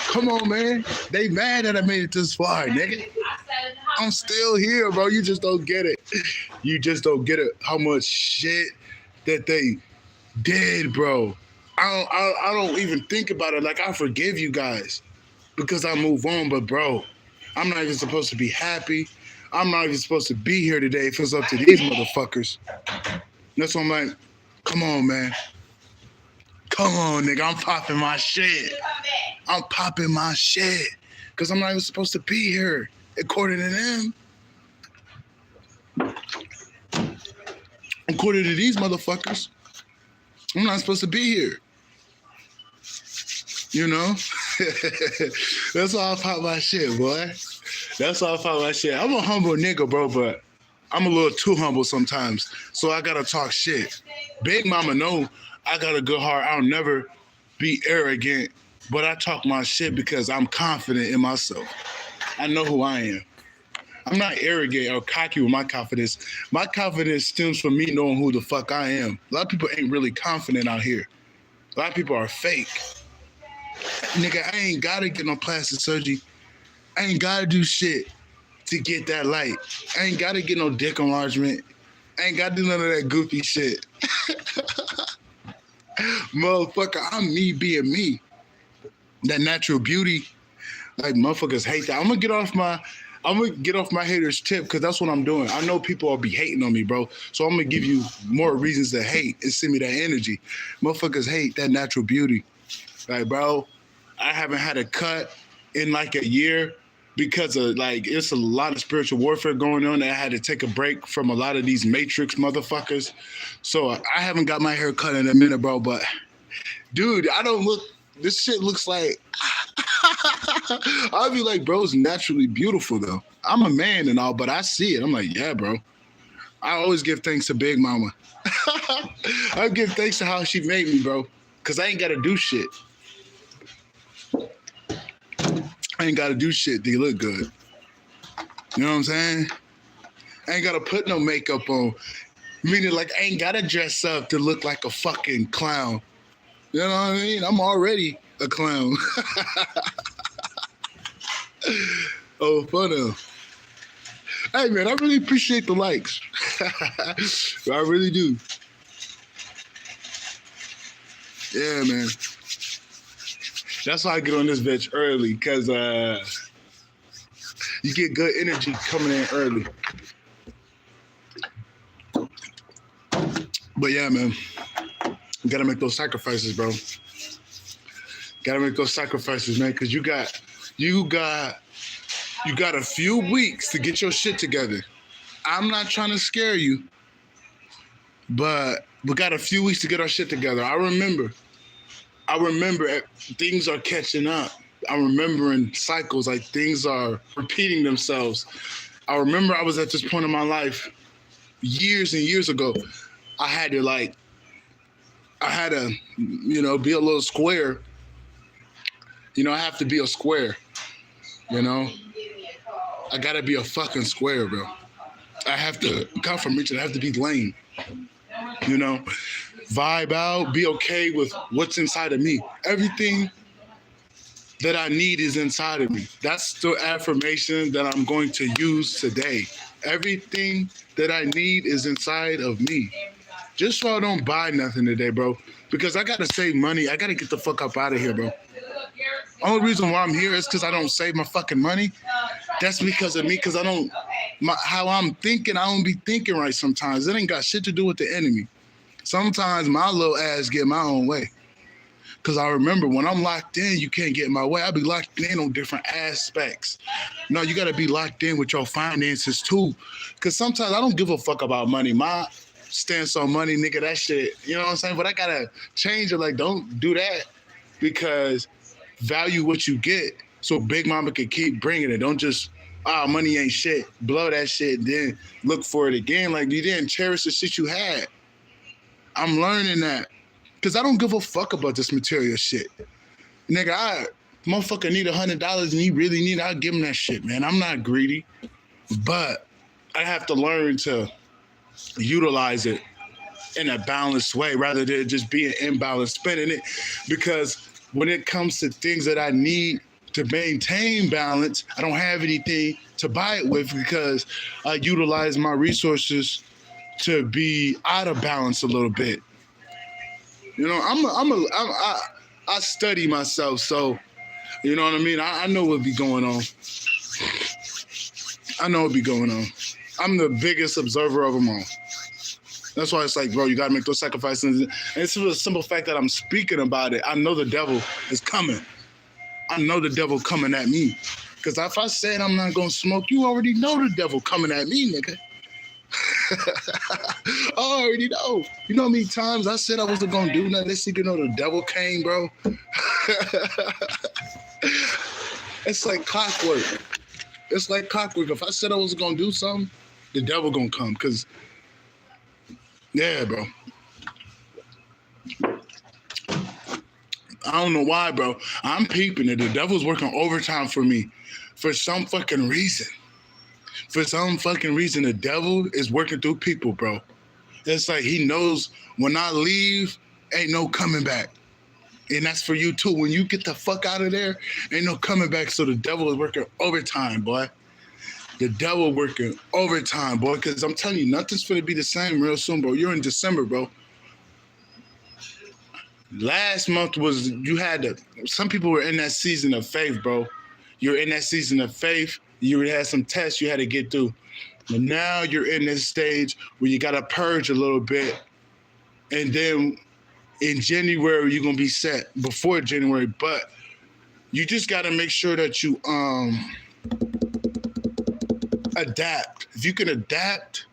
Come on, man. They mad that I made it this far, nigga. I'm still here, bro. You just don't get it. You just don't get it. How much shit that they did, bro. I don't even think about it. Like, I forgive you guys because I move on. But, bro, I'm not even supposed to be happy. I'm not even supposed to be here today if it's up to these motherfuckers. That's why I'm like, come on, man. Come on, nigga. I'm popping my shit. I'm popping my shit because I'm not even supposed to be here, according to them. According to these motherfuckers, I'm not supposed to be here. You know? That's why I pop my shit, boy. That's why I pop my shit. I'm a humble nigga, bro, but I'm a little too humble sometimes, so I gotta talk shit. Big Mama know I got a good heart. I'll never be arrogant, but I talk my shit because I'm confident in myself. I know who I am. I'm not arrogant or cocky with my confidence. My confidence stems from me knowing who the fuck I am. A lot of people ain't really confident out here. A lot of people are fake. Nigga, I ain't gotta get no plastic surgery. I ain't gotta do shit to get that light. I ain't gotta get no dick enlargement. I ain't gotta do none of that goofy shit. Motherfucker, I'm me being me. That natural beauty, like motherfuckers hate that. I'm gonna get off my haters tip because that's what I'm doing. I know people will be hating on me, bro. So I'm gonna give you more reasons to hate and send me that energy. Motherfuckers hate that natural beauty. Like, bro, I haven't had a cut in like a year because of like it's a lot of spiritual warfare going on. I had to take a break from a lot of these Matrix motherfuckers. So I haven't got my hair cut in a minute, bro. But dude, I don't look. This shit looks like. I'll be like, bro's naturally beautiful though. I'm a man and all, but I see it. I'm like, yeah, bro. I always give thanks to Big Mama. I give thanks to how she made me, bro. Cause I ain't gotta do shit. I ain't gotta do shit to look good. You know what I'm saying? I ain't gotta put no makeup on. Meaning like I ain't gotta dress up to look like a fucking clown. You know what I mean? I'm already a clown. Oh, fun. Hey, man, I really appreciate the likes. I really do. Yeah, man. That's why I get on this bitch early, because you get good energy coming in early. But yeah, man, you gotta make those sacrifices, bro. Gotta make those sacrifices, man, because you got a few weeks to get your shit together. I'm not trying to scare you, but we got a few weeks to get our shit together. I remember things are catching up. I'm remembering cycles, like things are repeating themselves. I remember I was at this point in my life years and years ago. I had to, you know, be a little square. You know, I have to be a square, you know? I gotta be a fucking square, bro. I have to come from reaching. I have to be lame, you know? Vibe out, be okay with what's inside of me. Everything that I need is inside of me. That's the affirmation that I'm going to use today. Everything that I need is inside of me. Just so I don't buy nothing today, bro. Because I gotta save money. I gotta get the fuck up out of here, bro. Only reason why I'm here is because I don't save my fucking money. That's because of me, because I don't, how I'm thinking, I don't be thinking right sometimes. It ain't got shit to do with the enemy. Sometimes my little ass get my own way. Because I remember when I'm locked in, you can't get in my way. I be locked in on different aspects. No, you got to be locked in with your finances too. Because sometimes I don't give a fuck about money. stance on money, nigga, that shit, you know what I'm saying? But I gotta change it. Like, don't do that, because value what you get so Big Mama can keep bringing it. Don't just, money ain't shit. Blow that shit, then look for it again. Like, you didn't cherish the shit you had. I'm learning that. Because I don't give a fuck about this material shit. Nigga, motherfucker need $100 and he really need it, I'll give him that shit, man. I'm not greedy. But I have to learn to utilize it in a balanced way rather than just being imbalanced spending it. Because when it comes to things that I need to maintain balance, I don't have anything to buy it with because I utilize my resources to be out of balance a little bit. You know, I study myself, so you know what I mean. I know what be going on. I know what be going on. I'm the biggest observer of them all. That's why it's like, bro, you gotta make those sacrifices. And it's for the simple fact that I'm speaking about it. I know the devil is coming. I know the devil coming at me. Because if I said I'm not gonna smoke, you already know the devil coming at me, nigga. I already know. You know how many times I said I wasn't gonna do nothing? This you know the devil came, bro. It's like clockwork. It's like clockwork. If I said I was gonna do something, the devil gonna come. Cause yeah, bro. I don't know why, bro. I'm peeping it. The devil's working overtime for me for some fucking reason. For some fucking reason, the devil is working through people, bro. It's like he knows when I leave, ain't no coming back. And that's for you too. When you get the fuck out of there, ain't no coming back. So the devil is working overtime, boy. The devil working overtime, boy. Because I'm telling you, nothing's gonna be the same real soon, bro. You're in December, bro. Last month was, some people were in that season of faith, bro. You're in that season of faith. You had some tests you had to get through. But now you're in this stage where you got to purge a little bit. And then in January, you're going to be set before January. But you just got to make sure that you adapt. If you can adapt,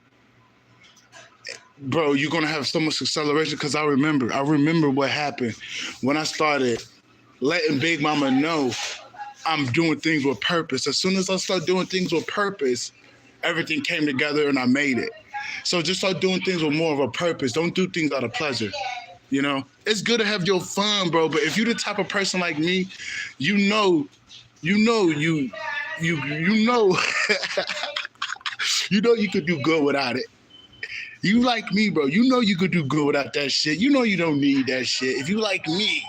bro, you're going to have so much acceleration. Because I remember what happened when I started letting Big Mama know I'm doing things with purpose. As soon as I start doing things with purpose, everything came together and I made it. So just start doing things with more of a purpose. Don't do things out of pleasure. You know, it's good to have your fun, bro. But if you're the type of person like me, you know, you know you could do good without it. You like me, bro. You know you could do good without that shit. You know you don't need that shit. If you like me,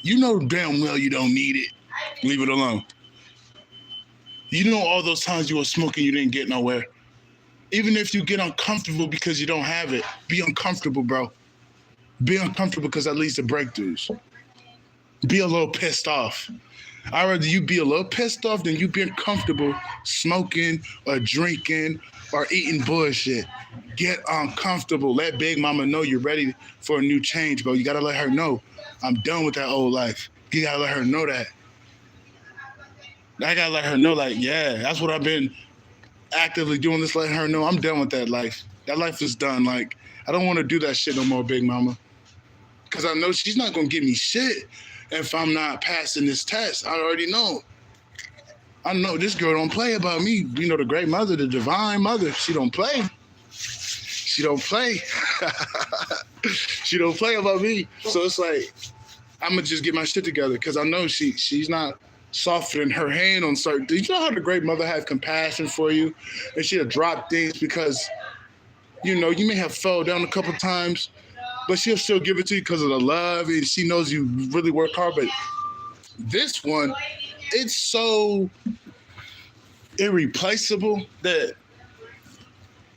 you know damn well you don't need it. Leave it alone. You know all those times you were smoking, you didn't get nowhere. Even if you get uncomfortable because you don't have it, be uncomfortable, bro. Be uncomfortable because that leads to breakthroughs. Be a little pissed off. I'd rather you be a little pissed off than you being comfortable smoking or drinking or eating bullshit. Get uncomfortable. Let Big Mama know you're ready for a new change, bro. You gotta let her know, I'm done with that old life. You gotta let her know that. I gotta let her know, like, yeah, that's what I've been actively doing, this, letting her know I'm done with that life. That life is done. Like, I don't want to do that shit no more, Big Mama. Because I know she's not gonna give me shit if I'm not passing this test. I already know. I know this girl don't play about me. You know, the great mother, the divine mother, she don't play. She don't play. She don't play about me. So it's like, I'm gonna just get my shit together because I know she's not softening her hand on certain things. You know how the great mother has compassion for you, and she'll drop things because, you know, you may have fell down a couple times, but she'll still give it to you because of the love, and she knows you really work hard. But this one, it's so irreplaceable that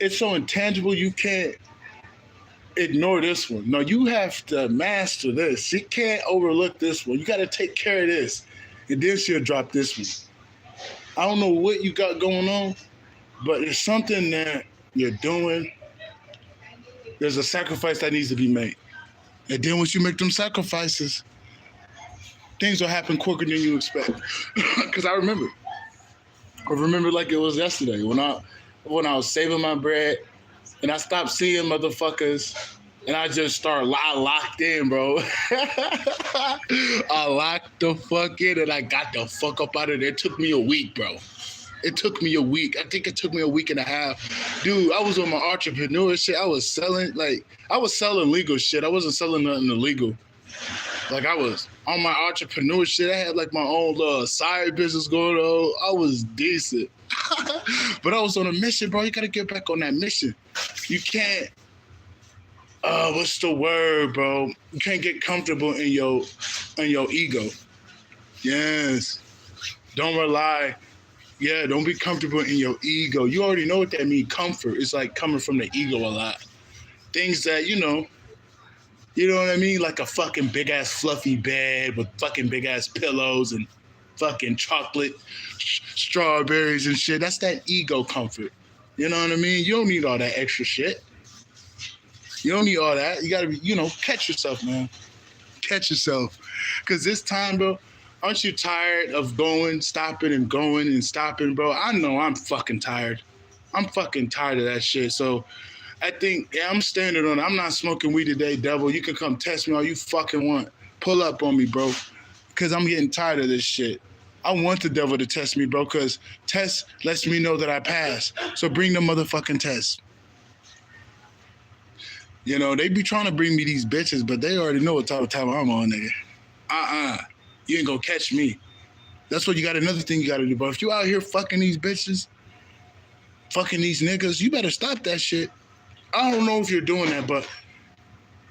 it's so intangible you can't ignore this one. No, you have to master this. You can't overlook this one. You got to take care of this. And then she'll drop this one. I don't know what you got going on, but it's something that you're doing. There's a sacrifice that needs to be made. And then once you make them sacrifices, things will happen quicker than you expect. Because I remember like it was yesterday when I was saving my bread and I stopped seeing motherfuckers, and I just I locked in, bro. I locked the fuck in, and I got the fuck up out of there. It took me a week, bro. It took me a week. I think it took me a week and a half. Dude, I was on my entrepreneur shit. I was selling legal shit. I wasn't selling nothing illegal. Like, I was on my entrepreneur shit. I had like my own side business going on. I was decent. But I was on a mission, bro. You gotta get back on that mission. You can't, what's the word, bro? You can't get comfortable in your ego. Yes. Don't rely. Yeah, don't be comfortable in your ego. You already know what that means, comfort. It's like coming from the ego a lot. Things that, you know what I mean? Like a fucking big-ass fluffy bed with fucking big-ass pillows and fucking chocolate, strawberries and shit. That's that ego comfort. You know what I mean? You don't need all that extra shit. You don't need all that. You gotta be, catch yourself, man. Catch yourself. Because this time, bro, aren't you tired of stopping and stopping, bro? I know I'm fucking tired. I'm fucking tired of that shit. So I think, I'm standing on it. I'm not smoking weed today, devil. You can come test me all you fucking want. Pull up on me, bro. Because I'm getting tired of this shit. I want the devil to test me, bro, because test lets me know that I pass. So bring the motherfucking test. They be trying to bring me these bitches, but they already know what type of time I'm on, nigga. You ain't gonna catch me. That's what you got. Another thing you gotta do, bro. If you out here fucking these bitches, fucking these niggas, you better stop that shit. I don't know if you're doing that, but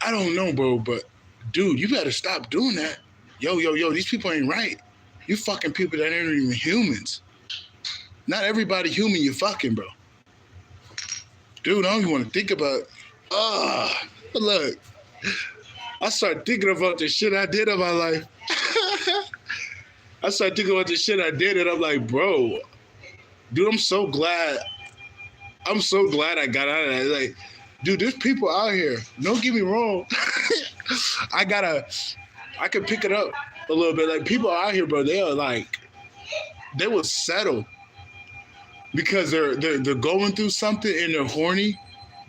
I don't know, bro. But dude, you better stop doing that. Yo, these people ain't right. You fucking people that ain't even humans. Not everybody human you fucking, bro. Dude, I don't even want to think about. Look, I started thinking about the shit I did in my life. I started thinking about the shit I did, and I'm like, bro, dude, I'm so glad I got out of that. Like, dude, there's people out here. Don't get me wrong. I can pick it up a little bit. Like, people out here, bro, they will settle because they're going through something and they're horny.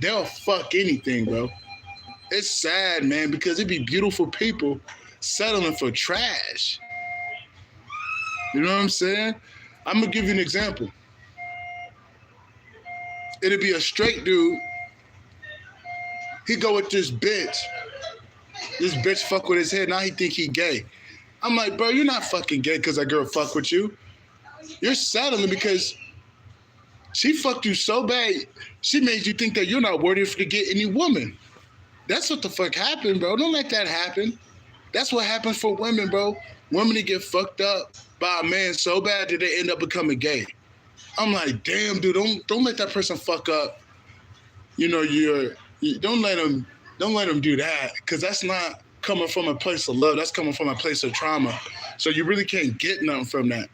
They'll fuck anything, bro. It's sad, man, because it'd be beautiful people settling for trash. You know what I'm saying? I'm gonna give you an example. It'd be a straight dude. He go with this bitch. This bitch fuck with his head. Now he think he gay. I'm like, bro, you're not fucking gay because that girl fuck with you. You're settling because she fucked you so bad, she made you think that you're not worthy to get any woman. That's what the fuck happened, bro. Don't let that happen. That's what happens for women, bro. Women that get fucked up by a man so bad that they end up becoming gay. I'm like, damn, dude, don't let that person fuck up. Don't let them do that, because that's not coming from a place of love. That's coming from a place of trauma. So you really can't get nothing from that.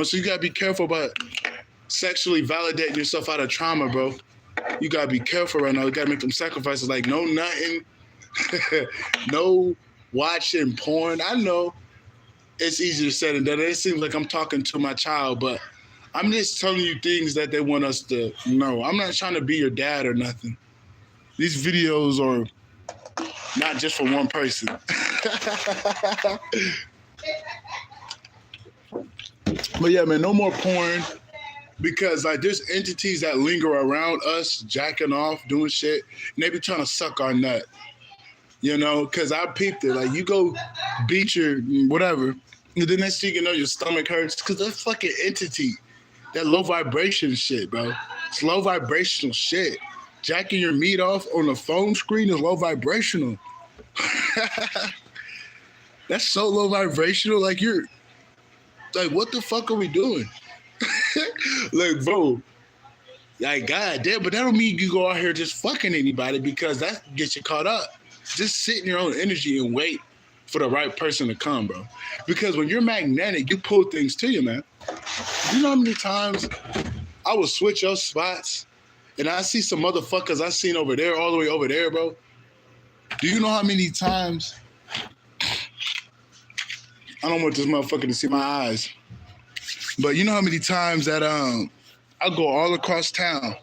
So you gotta be careful about sexually validating yourself out of trauma, bro. You gotta be careful right now. You gotta make them sacrifices, like no nothing, no watching porn. I know it's easier said than done. It seems like I'm talking to my child, but I'm just telling you things that they want us to know. I'm not trying to be your dad or nothing. These videos are not just for one person. But yeah, man, no more porn. Because there's entities that linger around us, jacking off, doing shit, and they be trying to suck our nut. Because I peeped it. Like, you go beat your whatever, and the next thing you know, your stomach hurts. Because that fucking entity, that low vibration shit, bro. It's low vibrational shit. Jacking your meat off on the phone screen is low vibrational. That's so low vibrational. Like, what the fuck are we doing? Like, bro, like, god damn, but that don't mean you go out here just fucking anybody, because that gets you caught up. Just sit in your own energy and wait for the right person to come, bro. Because when you're magnetic, you pull things to you, man. You know how many times I would switch your spots and I see some motherfuckers I seen over there, all the way over there, bro? Do you know how many times? I don't want this motherfucker to see my eyes. But you know how many times that I go all across town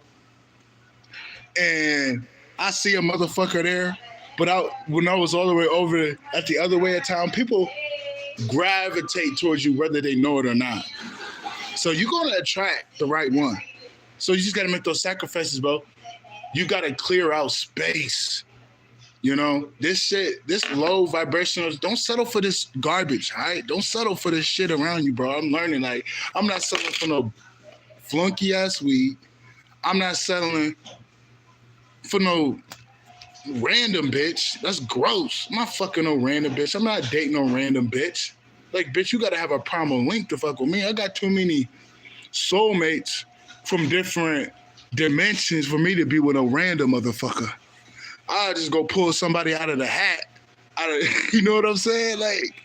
and I see a motherfucker there, but when I was all the way over at the other way of town, people gravitate towards you whether they know it or not. So you're gonna attract the right one. So you just gotta make those sacrifices, bro. You gotta clear out space. You know, this shit, this low vibrational, don't settle for this garbage, all right? Don't settle for this shit around you, bro. I'm learning, like, I'm not settling for no flunky ass weed. I'm not settling for no random bitch. That's gross. I'm not fucking no random bitch. I'm not dating no random bitch. Like, bitch, you gotta have a primal link to fuck with me. I got too many soulmates from different dimensions for me to be with a random motherfucker. I'll just go pull somebody out of the hat. You know what I'm saying? Like,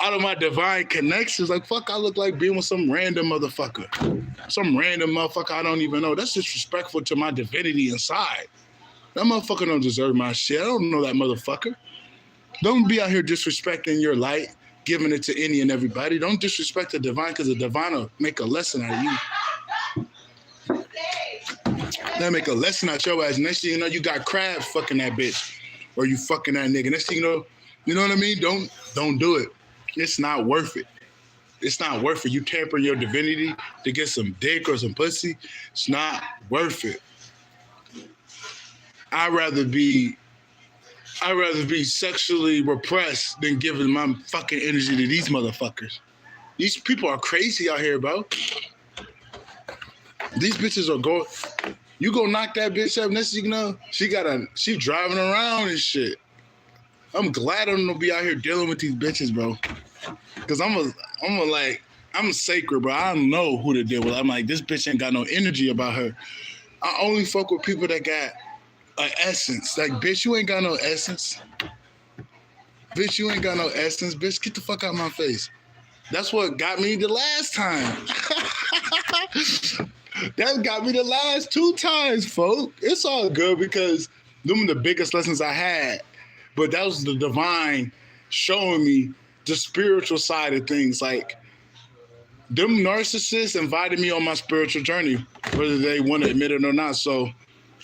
out of my divine connections. Like, fuck, I look like being with some random motherfucker. Some random motherfucker I don't even know. That's disrespectful to my divinity inside. That motherfucker don't deserve my shit. I don't know that motherfucker. Don't be out here disrespecting your light, giving it to any and everybody. Don't disrespect the divine, because the divine will make a lesson out of you. They'll make a lesson out your ass. Next thing you know, you got crabs fucking that bitch. Or you fucking that nigga. Next thing you know what I mean? Don't do it. It's not worth it. It's not worth it. You tampering your divinity to get some dick or some pussy. It's not worth it. I'd rather be sexually repressed than giving my fucking energy to these motherfuckers. These people are crazy out here, bro. These bitches are going. You go knock that bitch up, next thing you know, she driving around and shit. I'm glad I don't be out here dealing with these bitches, bro. Cause I'm sacred, bro. I don't know who to deal with. I'm like, this bitch ain't got no energy about her. I only fuck with people that got an essence. Like, bitch, you ain't got no essence. Bitch, you ain't got no essence. Bitch, get the fuck out of my face. That's what got me the last time. That got me the last 2 times, folk. It's all good because them are the biggest lessons I had. But that was the divine showing me the spiritual side of things. Like, them narcissists invited me on my spiritual journey, whether they want to admit it or not. So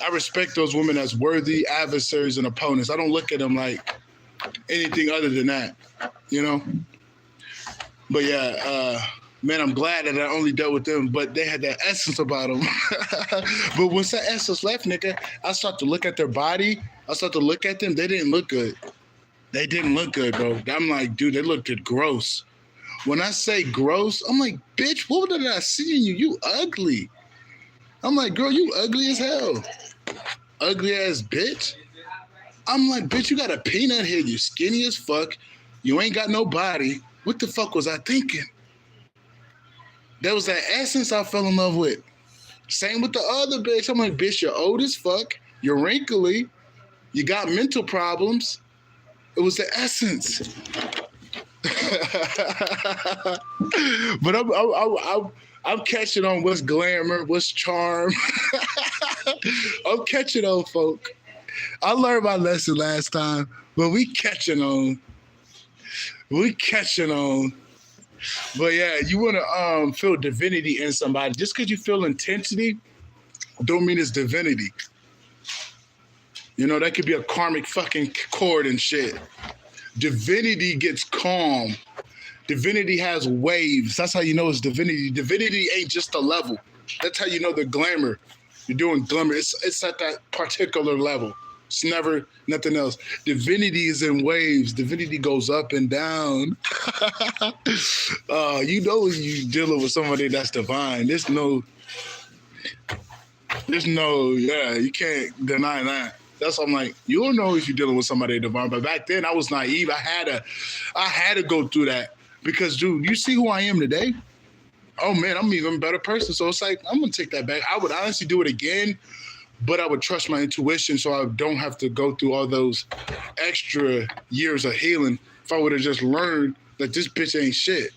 I respect those women as worthy adversaries and opponents. I don't look at them like anything other than that, you know? But yeah, man, I'm glad that I only dealt with them, but they had that essence about them. But once that essence left, nigga, I start to look at their body. I start to look at them. They didn't look good. They didn't look good, bro. I'm like, dude, they looked gross. When I say gross, I'm like, bitch, what did I see in you? You ugly. I'm like, girl, you ugly as hell. Ugly ass bitch. I'm like, bitch, you got a peanut head. You skinny as fuck. You ain't got no body. What the fuck was I thinking? That was that essence I fell in love with. Same with the other bitch. I'm like, bitch, you're old as fuck. You're wrinkly. You got mental problems. It was the essence. But I'm catching on what's glamour, what's charm. I'm catching on, folk. I learned my lesson last time, but we catching on. We catching on. But yeah, you want to feel divinity in somebody. Just because you feel intensity, don't mean it's divinity. You know, that could be a karmic fucking cord and shit. Divinity gets calm. Divinity has waves. That's how you know it's divinity. Divinity ain't just a level. That's how you know the glamour. You're doing glamour. It's at that particular level. It's never nothing else. Divinity is in waves. Divinity goes up and down. You know when you're dealing with somebody that's divine. There's no, you can't deny that. That's why I'm like, you don't know if you're dealing with somebody divine. But back then I was naive. I had to go through that because, dude, you see who I am today? Oh man, I'm an even better person. So it's like, I'm gonna take that back. I would honestly do it again, but I would trust my intuition so I don't have to go through all those extra years of healing. If I would have just learned that this bitch ain't shit,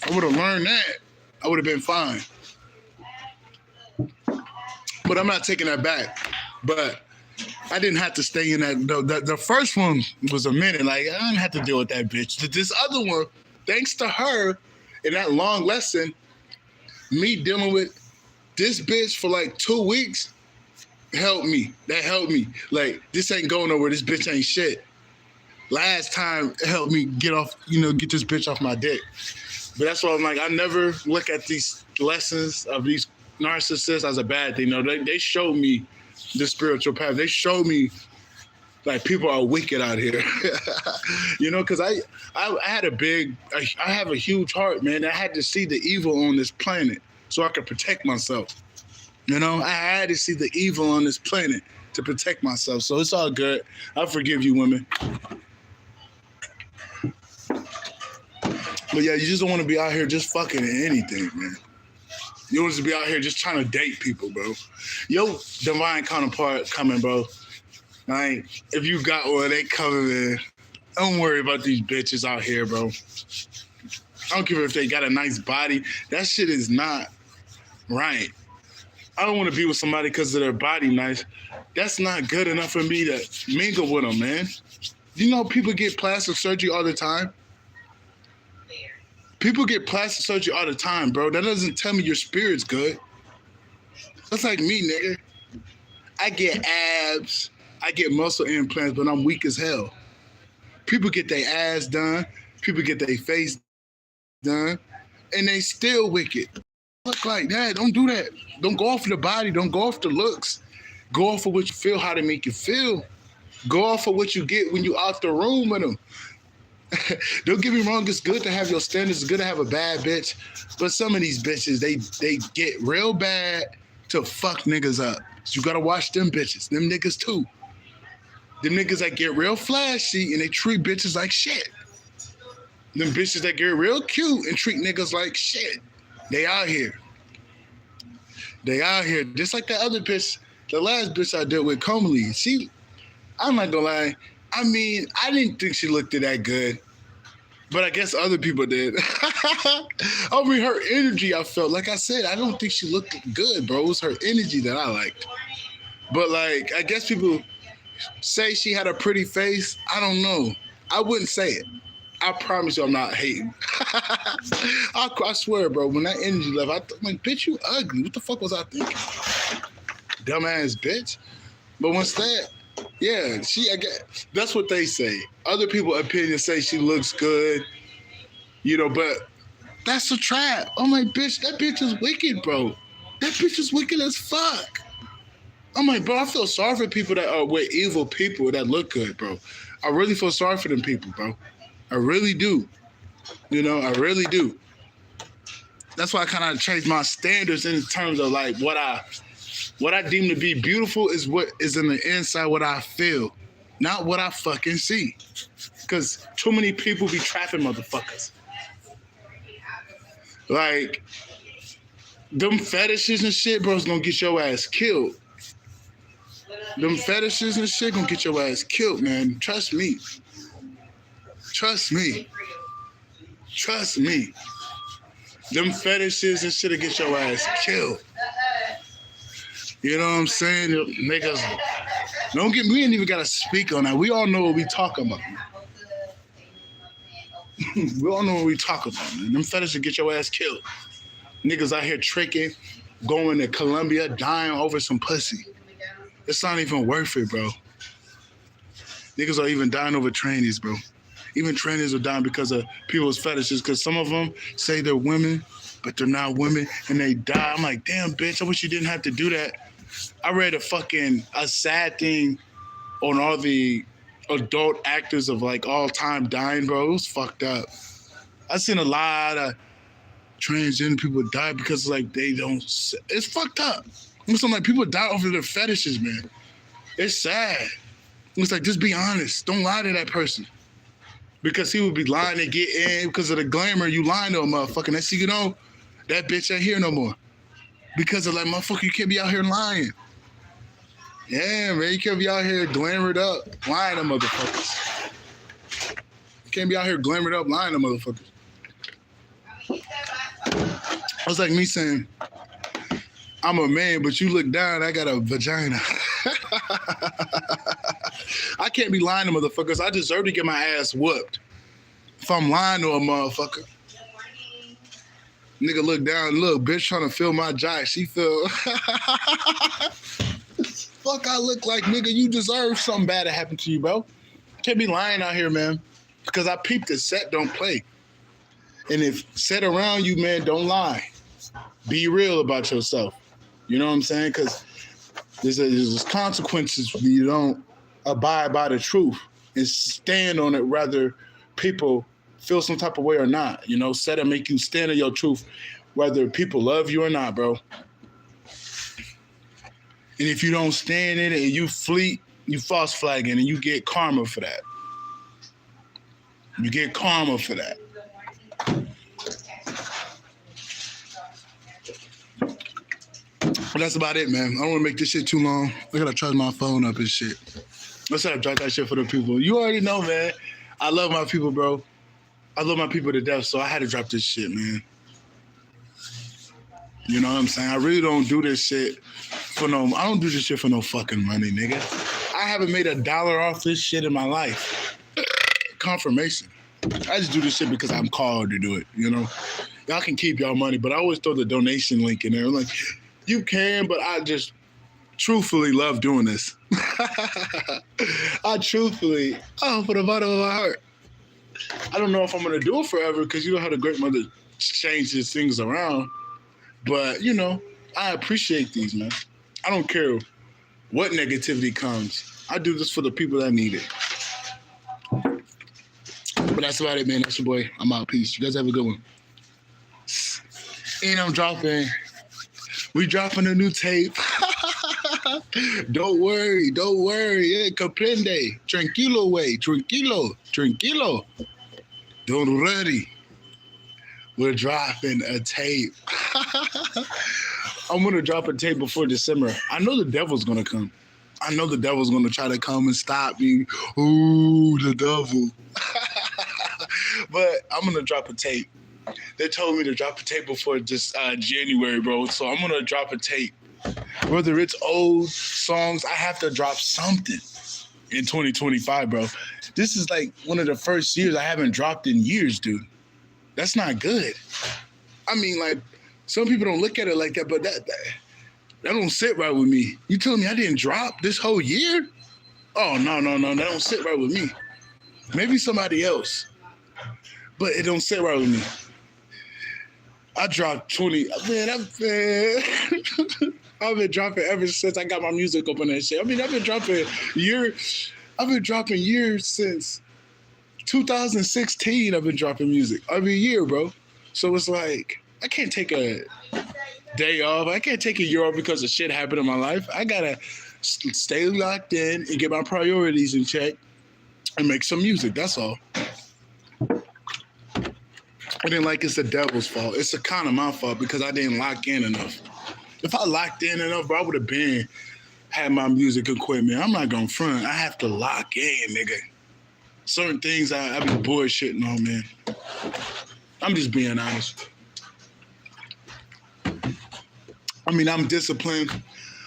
I would have learned that, I would have been fine. But I'm not taking that back. But I didn't have to stay in that. The first one was a minute. Like, I didn't have to deal with that bitch. This other one, thanks to her, in that long lesson, me dealing with this bitch for like 2 weeks, helped me. That helped me. Like, this ain't going nowhere. This bitch ain't shit. Last time it helped me get this bitch off my dick. But that's why I'm like, I never look at these lessons of these narcissists as a bad thing. No, they showed me the spiritual path. They showed me like people are wicked out here. Because I have a huge heart, man. I had to see the evil on this planet so I could protect myself. I had to see the evil on this planet to protect myself. So it's all good. I forgive you, women. But yeah, you just don't want to be out here just fucking anything, man. You don't want to be out here just trying to date people, bro. Yo, divine counterpart coming, bro. Like, if you got one, they coming in. Don't worry about these bitches out here, bro. I don't care if they got a nice body. That shit is not right. I don't want to be with somebody because of their body nice. That's not good enough for me to mingle with them, man. You know people get plastic surgery all the time? People get plastic surgery all the time, bro. That doesn't tell me your spirit's good. That's like me, nigga. I get abs, I get muscle implants, but I'm weak as hell. People get their ass done, people get their face done, and they still wicked. Look like that. Don't do that. Don't go off the body. Don't go off the looks. Go off of what you feel, how they make you feel. Go off of what you get when you out the room with them. Don't get me wrong, it's good to have your standards, it's good to have a bad bitch, but some of these bitches, they get real bad to fuck niggas up. So you gotta watch them bitches, them niggas too. Them niggas that get real flashy and they treat bitches like shit. Them bitches that get real cute and treat niggas like shit. They out here. They out here. Just like that other bitch, the last bitch I dealt with, Comely. I'm not gonna lie, I mean, I didn't think she looked that good, but I guess other people did. I mean, her energy, I felt, like I said, I don't think she looked good, bro. It was her energy that I liked. But like, I guess people say she had a pretty face. I don't know. I wouldn't say it. I promise you I'm not hating. I swear, bro, when that energy left, I'm like, bitch, you ugly. What the fuck was I thinking? Dumbass bitch. But once that, yeah, I guess that's what they say. Other people's opinions say she looks good, but that's a trap. I'm like, bitch, that bitch is wicked, bro. That bitch is wicked as fuck. I'm like, bro, I feel sorry for people that are with evil people that look good, bro. I really feel sorry for them people, bro. I really do. I really do. That's why I kind of changed my standards in terms of like what I deem to be beautiful is what is in the inside, what I feel, not what I fucking see. Because too many people be trapping motherfuckers. Like, them fetishes and shit, bro, is gonna get your ass killed. Them fetishes and shit gonna get your ass killed, man. Trust me. Trust me. Trust me. Them fetishes and shit will get your ass killed. You know what I'm saying? Niggas, we ain't even gotta speak on that. We all know what we talking about. We all know what we talking about, man. Them fetishes get your ass killed. Niggas out here tricking, going to Colombia, dying over some pussy. It's not even worth it, bro. Niggas are even dying over trannies, bro. Even trannies are dying because of people's fetishes, because some of them say they're women, but they're not women, and they die. I'm like, damn, bitch, I wish you didn't have to do that. I read a sad thing on all the adult actors of like all time dying, bro. It was fucked up. I've seen a lot of transgender people die because like they don't, it's fucked up. It's like people die over their fetishes, man. It's sad. It's like, just be honest. Don't lie to that person. Because he would be lying to get in because of the glamour. You lying to a motherfucker. Next thing you know, that bitch ain't here no more. Because of like, motherfucker, you can't be out here lying. Yeah, man, you can't be out here glamored up, lying to motherfuckers. You can't be out here glamored up, lying to motherfuckers. It's like me saying, I'm a man, but you look down, I got a vagina. I can't be lying to motherfuckers. I deserve to get my ass whooped if I'm lying to a motherfucker. Nigga look down, look, bitch trying to fill my jock. She feel... fuck I look like, nigga? You deserve something bad to happen to you, bro. Can't be lying out here, man. Because I peeped the set don't play. And if set around you, man, don't lie. Be real about yourself. You know what I'm saying? Because there's consequences when you don't abide by the truth and stand on it, whether people feel some type of way or not. You know, set and make you stand on your truth, whether people love you or not, bro. And if you don't stand in it and you fleet, you false flagging, and you get karma for that. You get karma for that. But that's about it, man. I don't want to make this shit too long. I gotta charge my phone up and shit. Let's try to drop that shit for the people. You already know, man. I love my people, bro. I love my people to death, so I had to drop this shit, man. You know what I'm saying? I really don't do this shit I don't do this shit for no fucking money, nigga. I haven't made $1 off this shit in my life. Confirmation. I just do this shit because I'm called to do it, you know? Y'all can keep y'all money, but I always throw the donation link in there. Like, you can, but I just truthfully love doing this. I truthfully, from the bottom of my heart. I don't know if I'm going to do it forever because you know how the great mother changes things around. But, you know, I appreciate these, man. I don't care what negativity comes. I do this for the people that need it. But that's about it, man. That's your boy. I'm out. Peace. You guys have a good one. And we dropping a new tape. Don't worry. Yeah, comprende. Tranquilo, way. Tranquilo. Don't worry. We're dropping a tape. I'm going to drop a tape before December. I know the devil's going to come. I know the devil's going to try to come and stop me. Ooh, the devil. But I'm going to drop a tape. They told me to drop a tape before just January, bro. So I'm going to drop a tape. Whether it's old songs, I have to drop something in 2025, bro. This is like one of the first years I haven't dropped in years, dude. That's not good. I mean, like, some people don't look at it like that, but that don't sit right with me. You telling me I didn't drop this whole year? Oh, no. That don't sit right with me. Maybe somebody else. But it don't sit right with me. I dropped 20. Man, I've been dropping ever since I got my music up on that shit. I mean, I've been dropping years since 2016. I've been dropping music every year, bro. So it's like, I can't take a day off. I can't take a year off because of shit happened in my life. I gotta stay locked in and get my priorities in check and make some music. That's all. I didn't like it's the devil's fault. It's kind of my fault because I didn't lock in enough. If I locked in enough, bro, I would have had my music equipment. I'm not gonna front. I have to lock in, nigga. Certain things I be bullshitting on, man. I'm just being honest. I mean, I'm disciplined.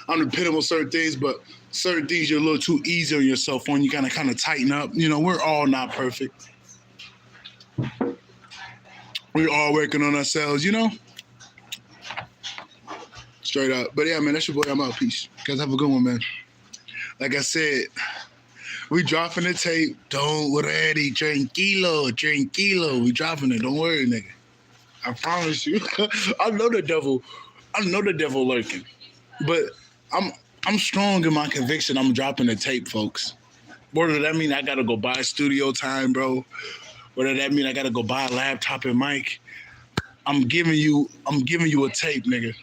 I'm dependable on certain things, but certain things you're a little too easy on yourself on. You gotta kind of tighten up. You know, we're all not perfect. We're all working on ourselves, you know? Straight up. But yeah, man, that's your boy. I'm out. Peace. You guys have a good one, man. Like I said, we dropping the tape. Don't worry. Tranquilo. We dropping it. Don't worry, nigga. I promise you. I know the devil lurking. But I'm strong in my conviction. I'm dropping the tape, folks. Whether that mean I gotta go buy studio time, bro. Whether that mean I gotta go buy a laptop and mic. I'm giving you a tape, nigga.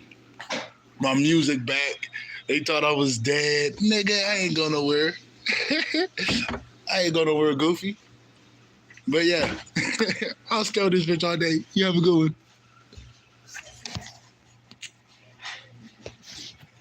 My music back. They thought I was dead. Nigga, I ain't going nowhere. I ain't going nowhere, Goofy. But yeah, I'll stay on this bitch all day. You have a good one.